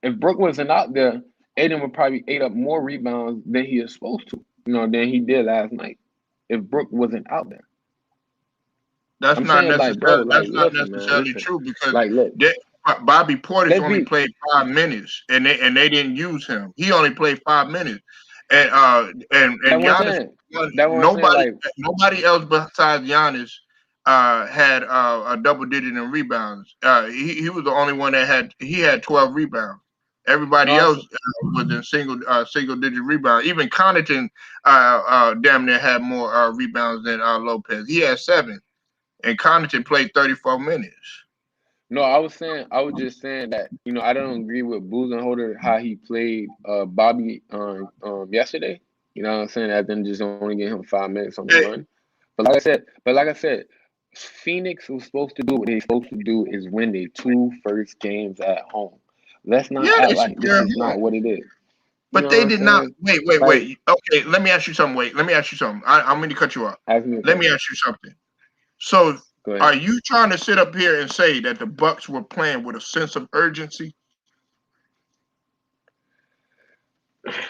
If Brook wasn't out there, Aiden would probably ate up more rebounds than he is supposed to, than he did last night. If Brook wasn't out there. That's I'm not saying, like, bro, necessarily like, listen, man, necessarily listen. true because Like, look, they, Bobby Portis let's only be. played 5 minutes, and they didn't use him. He only played 5 minutes, and That one Giannis, saying. That one saying, like, nobody else besides Giannis had a double digit in rebounds. He was the only one that had 12 rebounds. Everybody no, else was in single digit rebound. Even Connaughton damn near had more rebounds than Lopez. He had 7, and Connaughton played 34 minutes. no, I was just saying that I don't agree with Budenholzer how he played Bobby yesterday. You know what I'm saying? That then just only get him 5 minutes on the Hey, run. But like I said, Phoenix was supposed to do what they're supposed to do is win their 2 first games at home. Let's not yeah, act they should like be this at is home. not what it is. You But know what they I'm did not. saying? Like, Wait. Okay, let me ask you something. Wait, let me ask you something. I'm going to cut you off. ask me a Let me question. ask you something. So, Go are ahead. you trying to sit up here and say that the Bucks were playing with a sense of urgency?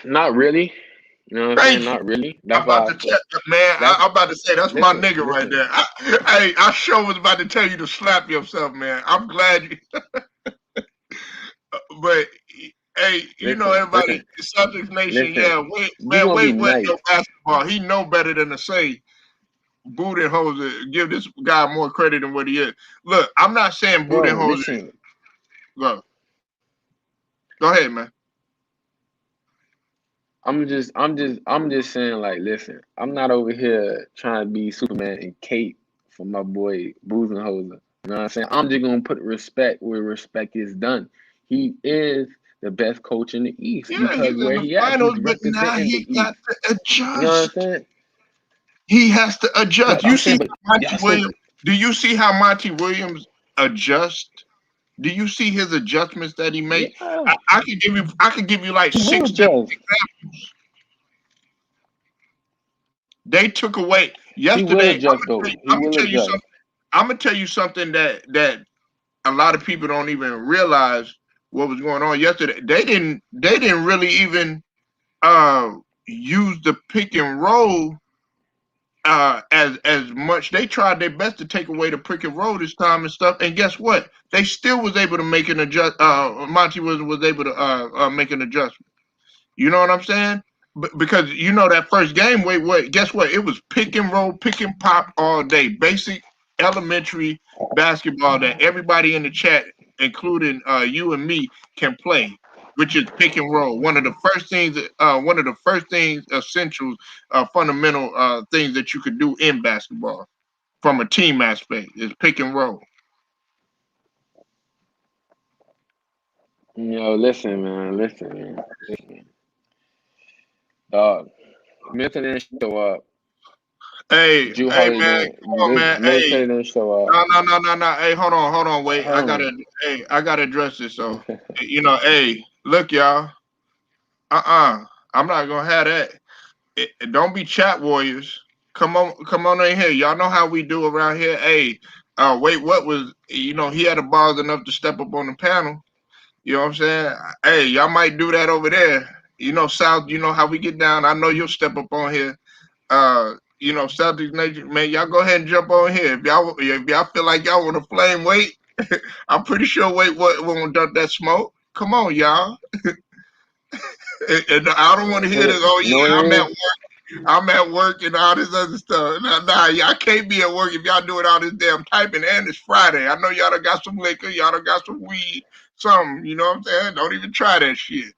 Not really. You know what I'm saying? Thank you. Not really. I'm That's about why I to said tell man. that's I'm about to say that's my nigga right listen. there. I sure was about to tell you to slap yourself, man. I'm glad you. But hey, everybody, Listen. Celtics Nation, Listen. yeah, wait, We man, gonna be wait, what nice. your basketball? He know better than to say Budenholzer. Give this guy more credit than what he is. Look, I'm not saying Bro, Budenholzer. listen. Go ahead, man. I'm just saying, like, listen, I'm not over here trying to be Superman and Kate for my boy Buzenholzer. You know what I'm saying? I'm just gonna put respect where respect is done. He is the best coach in the East Yeah, because he's in where the he at, finals, he's but now representing the he got East. to You know what I'm adjust. saying? He has to adjust. But You I'm see saying, but Monty y'all said, Williams? Do you see how Monty Williams adjusts? Do you see his adjustments that he yeah, makes? I could give you like he will 6 different adjust. examples. They took away He will yesterday. adjust though. He I'm gonna will tell you adjust. something. I'm gonna tell you something that a lot of people don't even realize what was going on yesterday. They didn't really even uh use the pick and roll as much. They tried their best to take away the pick and roll this time and stuff. And guess what? They still was able to make an adjust. Monty was able to make an adjustment. You know what I'm saying? Because that first game, wait, guess what? It was pick and roll, pick and pop all day. Basic elementary basketball that everybody in the chat, including you and me, can play, which is pick and roll. One of the first things, essentials, fundamental things that you could do in basketball from a team aspect is pick and roll. Listen, man. Listen. Dog. Milton didn't show up. Drew Hey, Holiday man, didn't. come on, man. Hey, Milton didn't show up. no. Hey, hold on, wait. I gotta address this. So, hey, look, y'all. I'm not gonna have that. Don't be chat warriors. Come on in here. Y'all know how we do around here. Hey, wait, what was? He had a balls enough to step up on the panel. You know what I'm saying? Hey, y'all might do that over there. South. You know how we get down. I know you'll step up on here. Celtics Nation, man, y'all go ahead and jump on here. If y'all feel like y'all want to flame Wait, I'm pretty sure Wait won't dump that smoke. Come on, y'all. And I don't want to hear this. Oh You know what yeah, it is? I'm at work and all this other stuff. Nah, y'all can't be at work if y'all doing all this damn typing. And it's Friday. I know y'all done got some liquor, y'all done got some weed, something. You know what I'm saying? Don't even try that shit.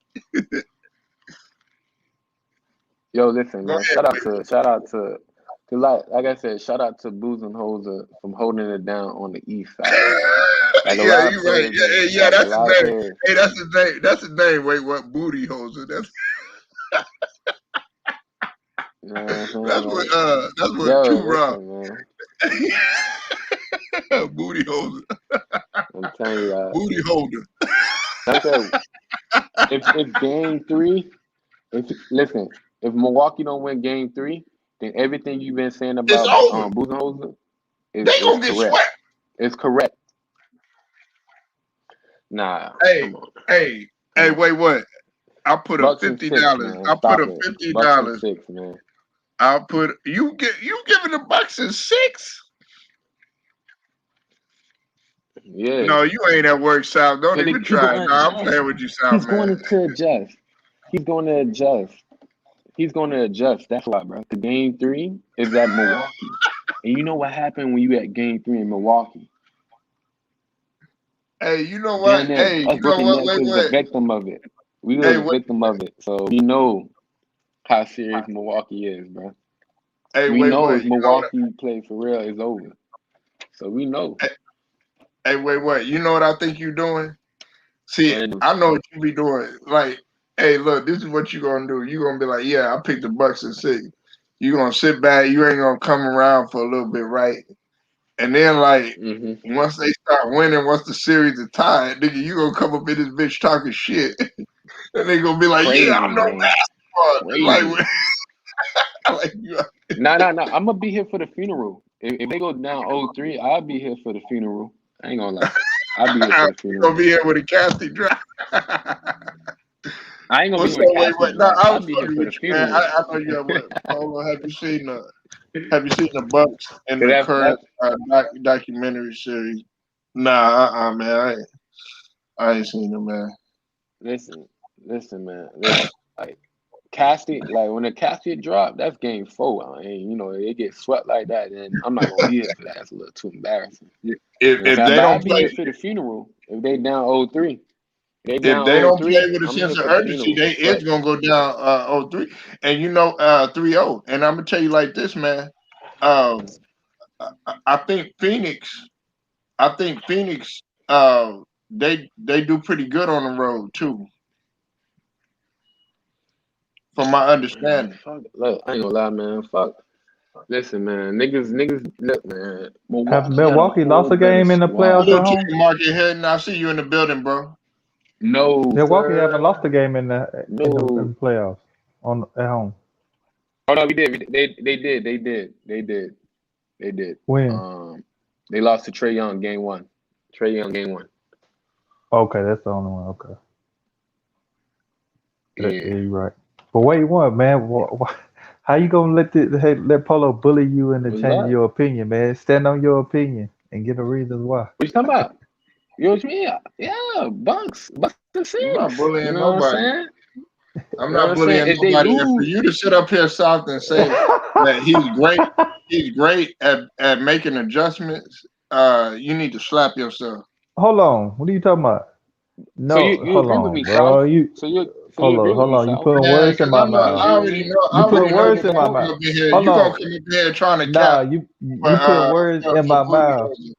Yo, listen, Go man. ahead. Like I said, shout out to Buzenholzer from holding it down on the East side, man. Like a Yeah, lot of you're right. players don't. Yeah, Like a that's his lot of name. players. Hey, that's his name. That's his name. Wait, what? Booty hoser. You know what I'm saying? That's Like, what yo, True Rob. listen, man. Booty holder. I'm telling you that. Booty holder. Like I said, if game 3, if Milwaukee don't win game 3, then everything you've been saying It's about over. Buzenholzer They is gonna get correct. swept. It's correct. Nah, Hey, come on. hey. Come Hey, on. wait, what? I put a Bucks and six, $50. man. I put Stop a it. Bucks and $50. six, man. I'll put you giving the Bucks a 6? Yeah. No, you ain't at work, South. Don't Cause even he try. going No, to I'm adjust. playing with you, South, He's going man. to adjust. He's going to adjust. He's going to adjust. That's why, bro. The game 3 is at Milwaukee. And you know what happened when you at game 3 in Milwaukee? Hey, you know Down what? there, Hey, us you know Brooklyn what? Nets Wait, is the wait. victim of it. We Hey, was the wait. victim of it. So we know how serious Milwaukee is, bro. Hey, We wait, know if wait. You know what? Milwaukee play for real, it's over. So we know. Hey, wait, wait. You know what I think you're doing? See, And I know what you be doing. Like, hey, look, this is what you gonna do. You gonna be like, yeah, I picked the Bucks at 6. You gonna sit back. You ain't gonna come around for a little bit, right? And then, like, once they start winning, once the series is tied, nigga, you gonna come up in this bitch talking shit, and they gonna be like, yeah, crazy, I know man. basketball. Crazy. Like you. Nah. I'm gonna be here for the funeral. If they go down 0-3, I'll be here for the funeral. I ain't gonna lie. I'll be here for the You gonna funeral. be here with a casting drop. I ain't gonna What's be up? on Wait, casket wait. No, drop. I I'll was be here fucking for with the you, man. funeral. I know you have what. Polo, have you seen the Bucks in Cause the that current documentary series? Nah, man. I ain't seen them, man. listen, man. Listen. Like casket, like when the casket drop, that's game 4. And you know, it gets swept like that, then I'm not gonna be here for that. That's a little too embarrassing. If You know what I'm if saying? they But I'll don't be here play, for the funeral. If they down 0-3. They if down they don't play 0-3, with a I'm here sense of for the urgency, funeral. they is But gonna go down 0-3, and 3-0. And I'm gonna tell you like this, man. Um, I think Phoenix. Uh, they do pretty good on the road too, from my man, understanding. fuck. Look, I ain't gonna lie, man. Fuck. Listen, man. Niggas. Look, man. Have Milwaukee got a Milwaukee lost whole a better game in the What playoffs squad. at up, Trey home? Market Head? I see you in the building, bro. No, Milwaukee haven't lost sir. a game in the No. playoffs on at home. Oh no, we did. They did. They did. When? Um, they lost to Trae Young game 1. Trae Young game 1. Okay, that's the only one. Okay, Yeah. yeah, you're right. But wait, what, man? How you gonna let Polo bully you into What's changing that? your opinion, man? Stand on your opinion and get the reasons why. What you talking about? You know what you mean? Yeah, Bucks and I'm not 6. You bullying know what I'm nobody. saying? I'm You know what not I'm saying? bullying If they nobody. And for lose, you to sit up here soft and say that he's great at making adjustments, you need to slap yourself. Hold on, what are you talking about? so No, you hold agree with on, me, South? bro. So you agree with Hold me, on. You South? putting Man, words in because my I know, You mouth. agree with me? You You I agree putting already with me? know words what in you're my gonna mouth. come up in here. Hold You gonna on. come up in here trying to Nah, cap you putting words in for my Booty mouth. Holmes.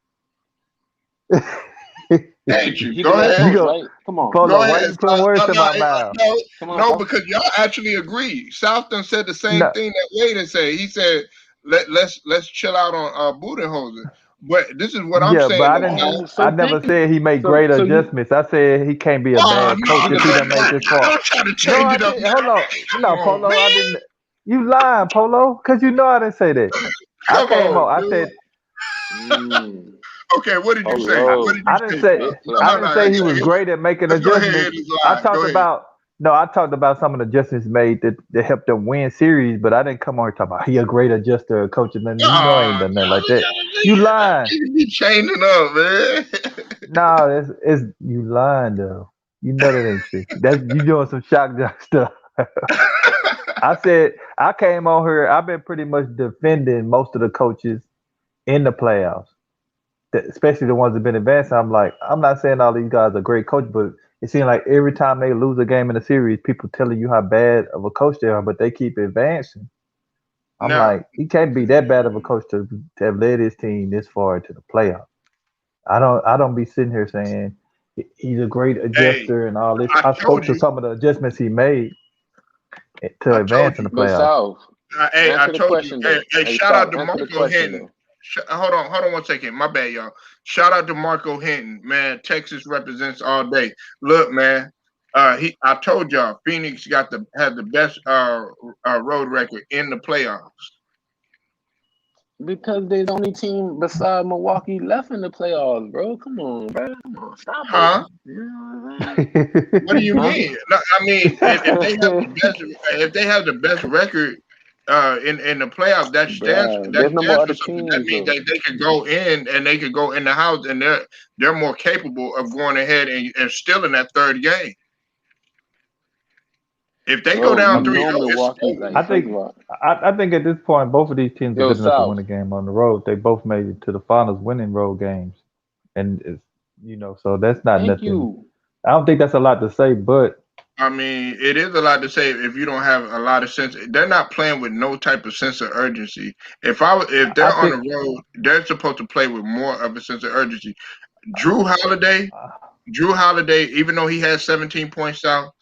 Ain't you? He the Go head You ahead. coach, go, right? Come on, Go Polo. Why ahead. you putting words in my mouth? come on, No, South. because y'all actually agree. Southton said the same No, thing that Waden said. He said, let's chill out on Budenholzer. But this is what I'm yeah, but saying I though, didn't. South. Oh, I so never thank you. said he made So great so you adjustments. I said he can't be a Oh bad coach no, if nigga, he but done made man. this far. Don't try to No, change I it up didn't. Hold on. now. Come No, on, Polo. I man. didn't. You lying, Polo? Cause you know I didn't say that. I Come came on, on. I dude. said. mm, Okay, what did you say? I, What Polo, did you I didn't say, say South? big I play. didn't say he was great at making Let's go ahead adjustments. and I slide. Go talked ahead. about no, I talked about some of the adjustments made that helped them win series, but I didn't come on here talking about he a great adjuster, coach, and nothing. You know I ain't done nothing like that. You lying? You be changing up, man. No, it's you lying though. You know that ain't true. That's you doing some shock jock stuff. I said I came on here. I've been pretty much defending most of the coaches in the playoffs, especially the ones that been advancing. I'm like, I'm not saying all these guys are great coach, but it seems like every time they lose a game in a series, people telling you how bad of a coach they are, but they keep advancing. I'm Now, like, he can't be that bad of a coach to have led his team this far into the playoffs. I don't be sitting here saying he's a great hey, adjuster and all this. I I told spoke to you. some of the adjustments he made to I told advance in you. the But playoffs. South, I answer the told you. question Hey, though. hey, Hey, shout out South, to answer the Marco question Hinton. though. Hold on 1 second. My bad, y'all. Shout out to Marco Hinton, man. Texas represents all day. Look, man. I told y'all, Phoenix had the best road record in the playoffs. Because they're the only team beside Milwaukee left in the playoffs, bro. Come on, bro. Come on, stop it. Huh? You know what I'm saying? What do you Huh? mean? No, I mean, if they have the best record in the playoffs, Bruh, that there's no more stands for other something. That teams means though. that they could go in and they could go in the house and they're more capable of going ahead and still in that third game. If they go Bro, down you 3-0, know it's Milwaukee, over. like, I first think of all, I think at this point both of these teams are yo, good enough to win South, a game on the road. They both made it to the finals winning road games. And it's so that's not thank nothing. you. I don't think that's a lot to say, but I mean, it is a lot to say if you don't have a lot of sense. They're not playing with no type of sense of urgency. If they're I on think the road, they're supposed to play with more of a sense of urgency. Drew Holiday, even though he had 17 points out,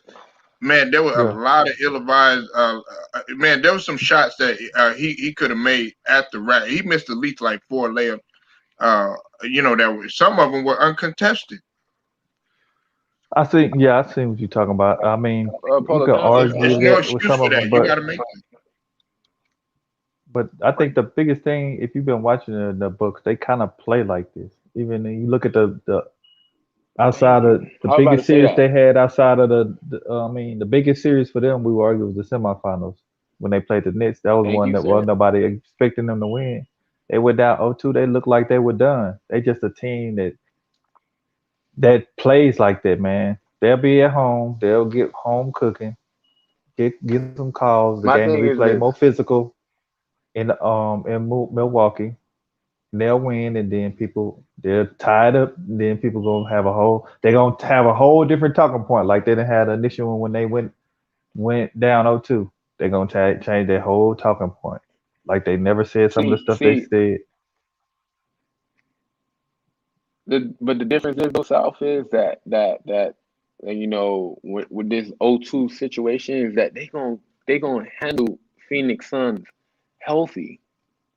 man, there were a yeah. lot of ill-advised. Man, there were some shots that he could have made at the rack. He missed at least like 4 layups. Some of them were uncontested. I see what you're talking about. I mean, you Polo, could can I say It's argue no that with excuse some for of that. them, You got to make but I think the biggest thing, if you've been watching the books, they kind of play like this. Even when you look at the outside thank of you. the I was about to biggest say series that. they had outside of the biggest series for them, we would argue was the semifinals when they played the Knicks. That was Thank one you, that sir. was nobody expecting them to win. They went down 0-2. They looked like they were done. They just a team that plays like that, man. They'll be at home. They'll get home cooking. Get some calls. The My game will thing be is played this. more physical in Milwaukee. They'll win, and then they're tied up. Then people gonna have they're gonna have a whole different talking point, like they didn't have the initial one when they went down 0-2. They're gonna change their whole talking point, like they never said some of the See, stuff they see, said. but the difference is though, South is that with this O2 situation is that they gonna handle Phoenix Suns healthy.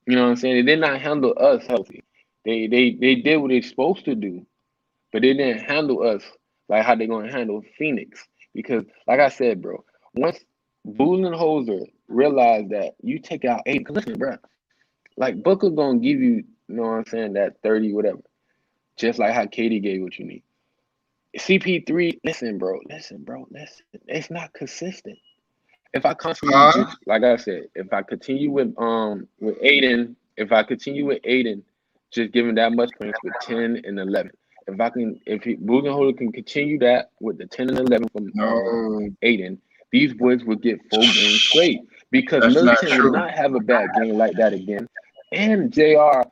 You know what I'm saying? They did not handle us healthy. They did what they're supposed to do, but they didn't handle us like how they gonna handle Phoenix. Because like I said, bro, once Budenholzer realized that you take out 8, cause listen, bro, like Booker gonna give you know what I'm saying, that 30 whatever, just like how Katie gave what you need. CP3, listen, bro, listen. It's not consistent. If I constantly Huh? just like I said, if I continue with Aiden, just giving that much points with 10 and 11. If Budenholzer can continue that with the 10 and 11 from No, Aiden, these boys would get 4 games straight because that's not Middleton would true. not have a bad game like that again, and Jr.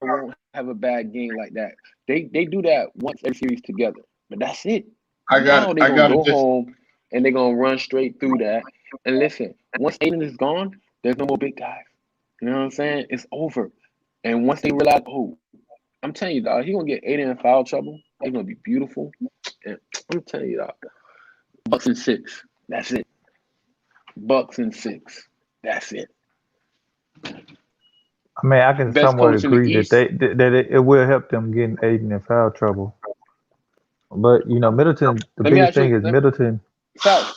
won't have a bad game like that. They do that once every series together, but that's it. Now they're I gonna got go this. home and they're gonna run straight through that. And listen, once Aiden is gone, there's no more big guys. You know what I'm saying? It's over. And once they realize, oh, I'm telling you, dog, he gonna get Aiden in foul trouble. It's gonna be beautiful. And I'm telling you, dog, Bucks and 6. That's it. Bucks and 6. That's it. I mean, I can Best somewhat coach in the agree that East. it will help them getting Aiden in foul trouble. But Middleton, the Let me biggest ask thing you, is Middleton. South.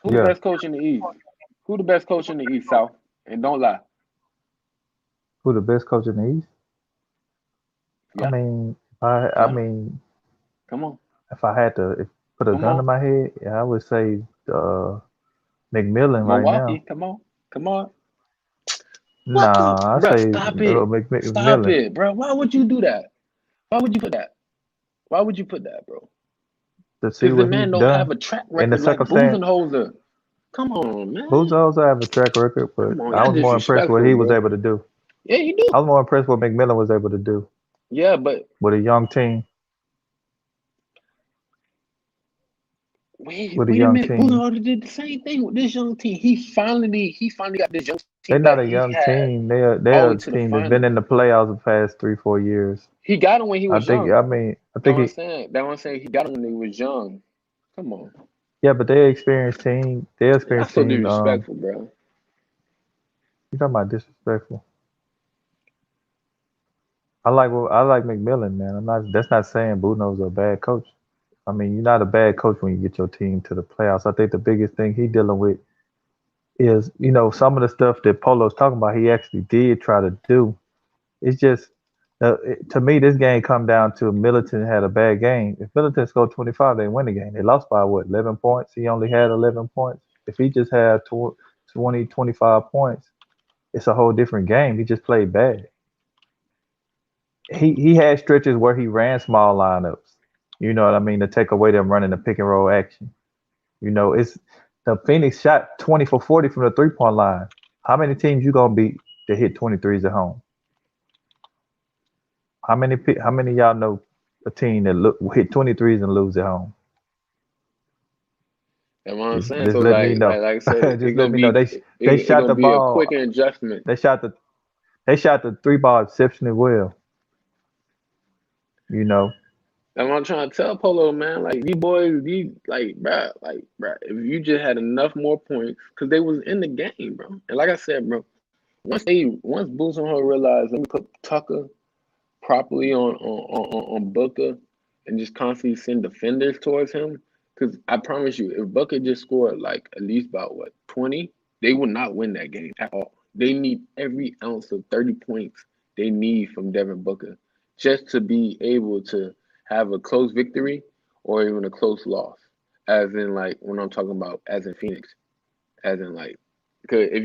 Who the Yeah, best coach in the East? Who the best coach in the East, South? And don't lie. who the best coach in the East? I Yeah, mean, I yeah. mean, Come on, if I had to put a come gun to on. my head, yeah, I would say McMillan right now. Milwaukee, come on, come on. What the, Nah, I bro? say Stop it, stop McMillan it, bro. Why would you do that? Why would you put that? Why would you put that, bro? to see Because the what he's man don't have done a track in the record like circumstance. Budenholzer. Come on, man. Boots also have a track record, but Come on, I y'all was more impressed with what disrespectful, he was bro. able to do. Yeah, you I do. was more impressed with what McMillan was able to do Yeah, but with a young team. wait, With a wait a young minute. team, Budenholzer did the same thing with this young team. He finally got this young they're team not that a he young had team. They're all the way a to the team that's been finals. in the playoffs the past 3-4 years. He got him when he I was think. young. I mean, I That's think what I'm he. saying. That's what I'm saying. He got him when he was young. Come on. Yeah, but they're experienced team. They're Y'all experienced so team. disrespectful, bro. You talking about disrespectful? I like McMillan, man. I'm not. That's not saying Budenholzer's a bad coach. I mean, you're not a bad coach when you get your team to the playoffs. I think the biggest thing he dealing with is, some of the stuff that Polo's talking about, he actually did try to do. It's just, to me, this game come down to Militant had a bad game. If Militant scored 25, they win the game. They lost by what, 11 points? He only had 11 points. If he just had 20, 25 points, it's a whole different game. He just played bad. He had stretches where he ran small lineups. You know what I mean? To take away them running the pick and roll action. It's the Phoenix shot 20 for 40 from the 3-point line. How many teams you gonna beat to hit 23s at home? How many of y'all know a team that hit 23s and lose at home? That's what I'm saying. Just So let me know. like I said, Just let me know. They it's shot gonna the be a ball. quick adjustment. They shot the 3 ball exceptionally well. That's what I'm trying to tell Polo, man. Like these boys, bruh, if you just had enough more points, because they was in the game, bro. And like I said, bro, once Bulls and her realized, let me put Tucker properly on Booker and just constantly send defenders towards him. Because I promise you, if Booker just scored like at least about 20, they would not win that game at all. They need every ounce of 30 points they need from Devin Booker just to be able to have a close victory or even a close loss. As in like when I'm talking about as in Phoenix. As in like because if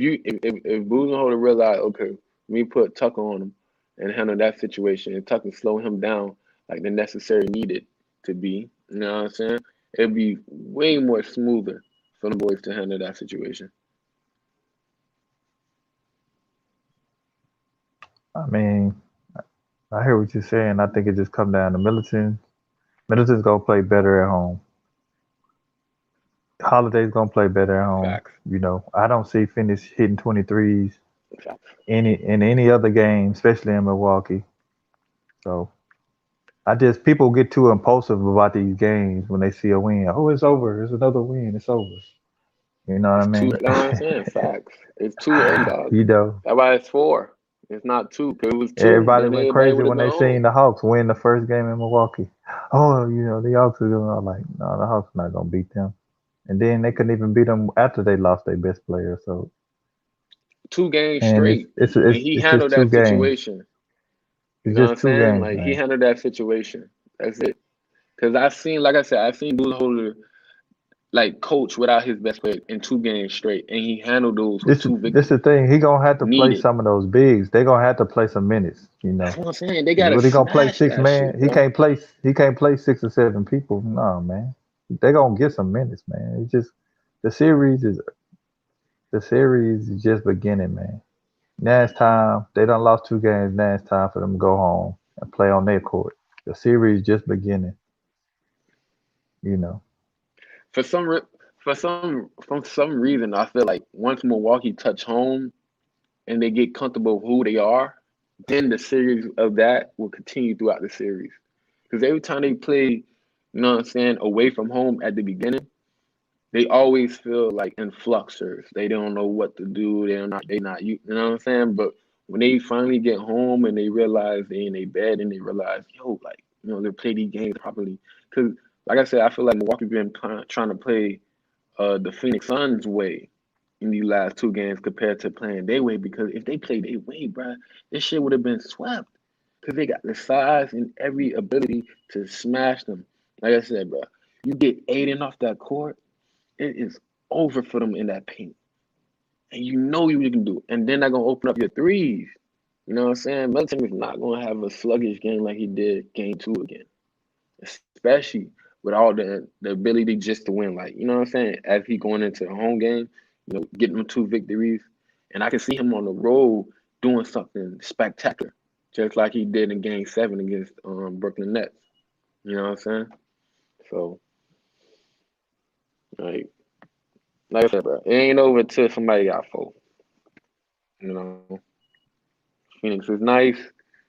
Budenholzer realize, okay, we put Tucker on him and handle that situation and Tucker slow him down like the necessary needed to be, you know what I'm saying? It'd be way more smoother for the boys to handle that situation. I mean, I hear what you're saying. I think it just come down to Middleton. Middleton's gonna play better at home. Holiday's gonna play better at home. Facts. I don't see Phoenix hitting 23s Facts. in any other game, especially in Milwaukee. So people get too impulsive about these games when they see a win. Oh, it's over. It's another win. It's over. You know what I It's two, mean? that's what I'm saying. Facts. It's too early, dog. you know, That's why it's 4. It's not 2. If it was 2, everybody then went everybody crazy would have when they gone seen home. the Hawks win the first game in Milwaukee. Oh, the Hawks are gonna like, no, the Hawks not gonna beat them. And then they couldn't even beat them after they lost their best player. So, 2 games and it's straight. it's And it's he it's just handled two that games. situation. You It's know what just I'm two saying? games, Like he man. handled that situation. That's it. Because I've seen Budenholzer like coach without his best player in 2 games straight, and he handled those with This 2 this the victories. thing. He gonna have to play Needed. some of those bigs. They gonna have to play some minutes. That's what I'm saying. They gotta What he gonna play smash six that man? shit, bro. He can't play 6 or 7 people. No, man. They gonna get some minutes, man. It's just the series is just beginning, man. Now it's time. They done lost 2 games. Now it's time for them to go home and play on their court. The series just beginning. You know. For some re- for some reason, I feel like once Milwaukee touch home and they get comfortable with who they are, then the series of that will continue throughout the series. Because every time they play, you know what I'm saying, away from home at the beginning, they always feel like in fluxers. They don't know what to do. You know what I'm saying? But when they finally get home and they realize they in their bed and they realize, yo, like, they play these games properly. Because, like I said, I feel like Milwaukee been trying to play the Phoenix Suns way in these last 2 games compared to playing their way. Because if they played their way, bruh, this shit would have been swept. Because they got the size and every ability to smash them. Like I said, bruh, you get Aiden off that court, it is over for them in that paint. And you know you can do it. And then they're going to open up your threes. You know what I'm saying? Melton is not going to have a sluggish game like he did game 2 again. Especially with all the ability just to win. Like, you know what I'm saying? As he going into the home game, getting them 2 victories. And I can see him on the road doing something spectacular. Just like he did in game 7 against Brooklyn Nets. You know what I'm saying? So, like I said, bro, it ain't over till somebody got 4. You know, Phoenix is nice.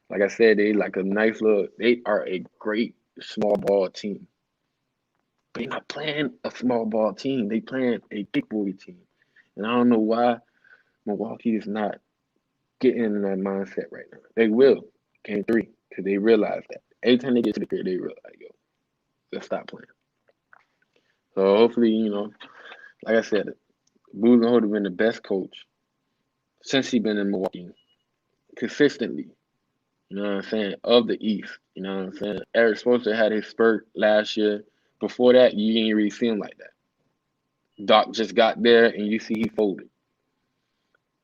Like I said, they like a nice little. They are a great small ball team. They're not playing a small ball team. They playing a big boy team, and I don't know why Milwaukee is not getting in that mindset right now. They will game 3 because they realize that every time they get to the crib, they realize, yo, let's stop playing. So hopefully, like I said, Budenholzer have been the best coach since he been in Milwaukee consistently. You know what I'm saying? Of the East. You know what I'm saying? Eric Spoelstra had his spurt last year. Before that, you ain't really see him like that. Doc just got there, and you see he folded.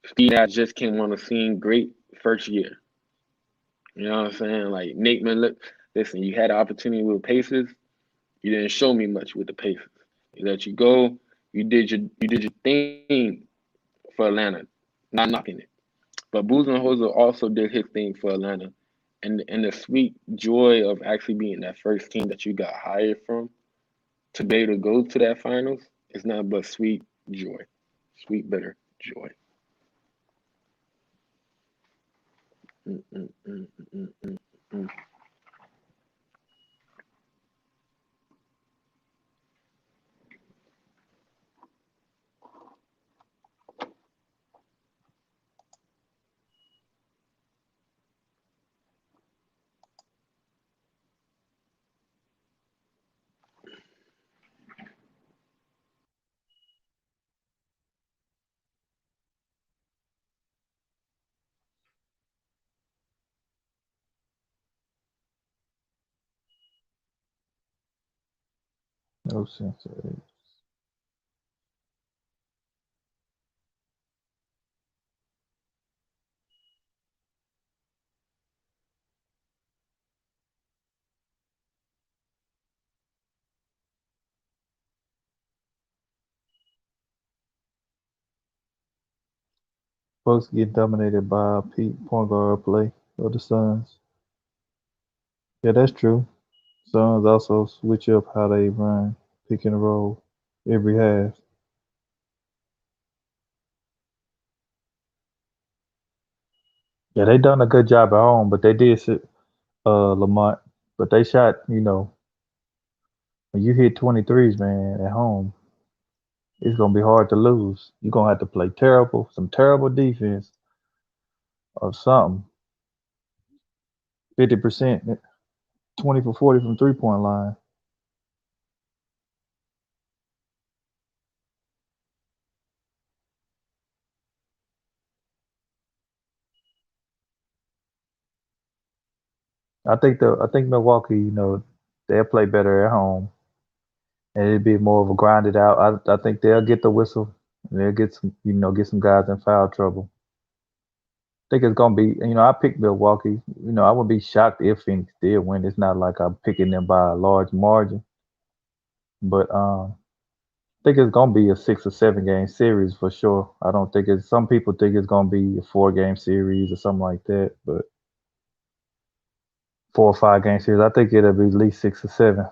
Steve Nash just came on the scene, great first year. You know what I'm saying? Like Nate Miller, listen, you had an opportunity with Pacers. You didn't show me much with the Pacers. You let you go. You did your thing for Atlanta. Not knocking it. But Budenholzer also did his thing for Atlanta. And the sweet joy of actually being that first team that you got hired from to be able to go to that finals is nothing but sweet joy. Sweet, bitter joy. Mm, mm, mm, mm, mm, mm. No sense. Folks get dominated by Pete point guard play of the Suns. Yeah, that's true. Suns also switch up how they run pick and roll every half. Yeah, they done a good job at home, but they did sit Lamont. But they shot, when you hit 23s, man, at home, it's gonna be hard to lose. You're gonna have to play some terrible defense or something. 50%, 20 for 40 from 3-point line. I think Milwaukee, they'll play better at home, and it'd be more of a grinded out. I think they'll get the whistle. And they'll get some guys in foul trouble. I think it's gonna be, I picked Milwaukee. I wouldn't be shocked if Phoenix did win. It's not like I'm picking them by a large margin, but I think it's gonna be a 6 or 7 game series for sure. I don't think it's. Some people think it's gonna be a 4 game series or something like that, but 4 or 5 game series. I think it'll be at least 6 or 7.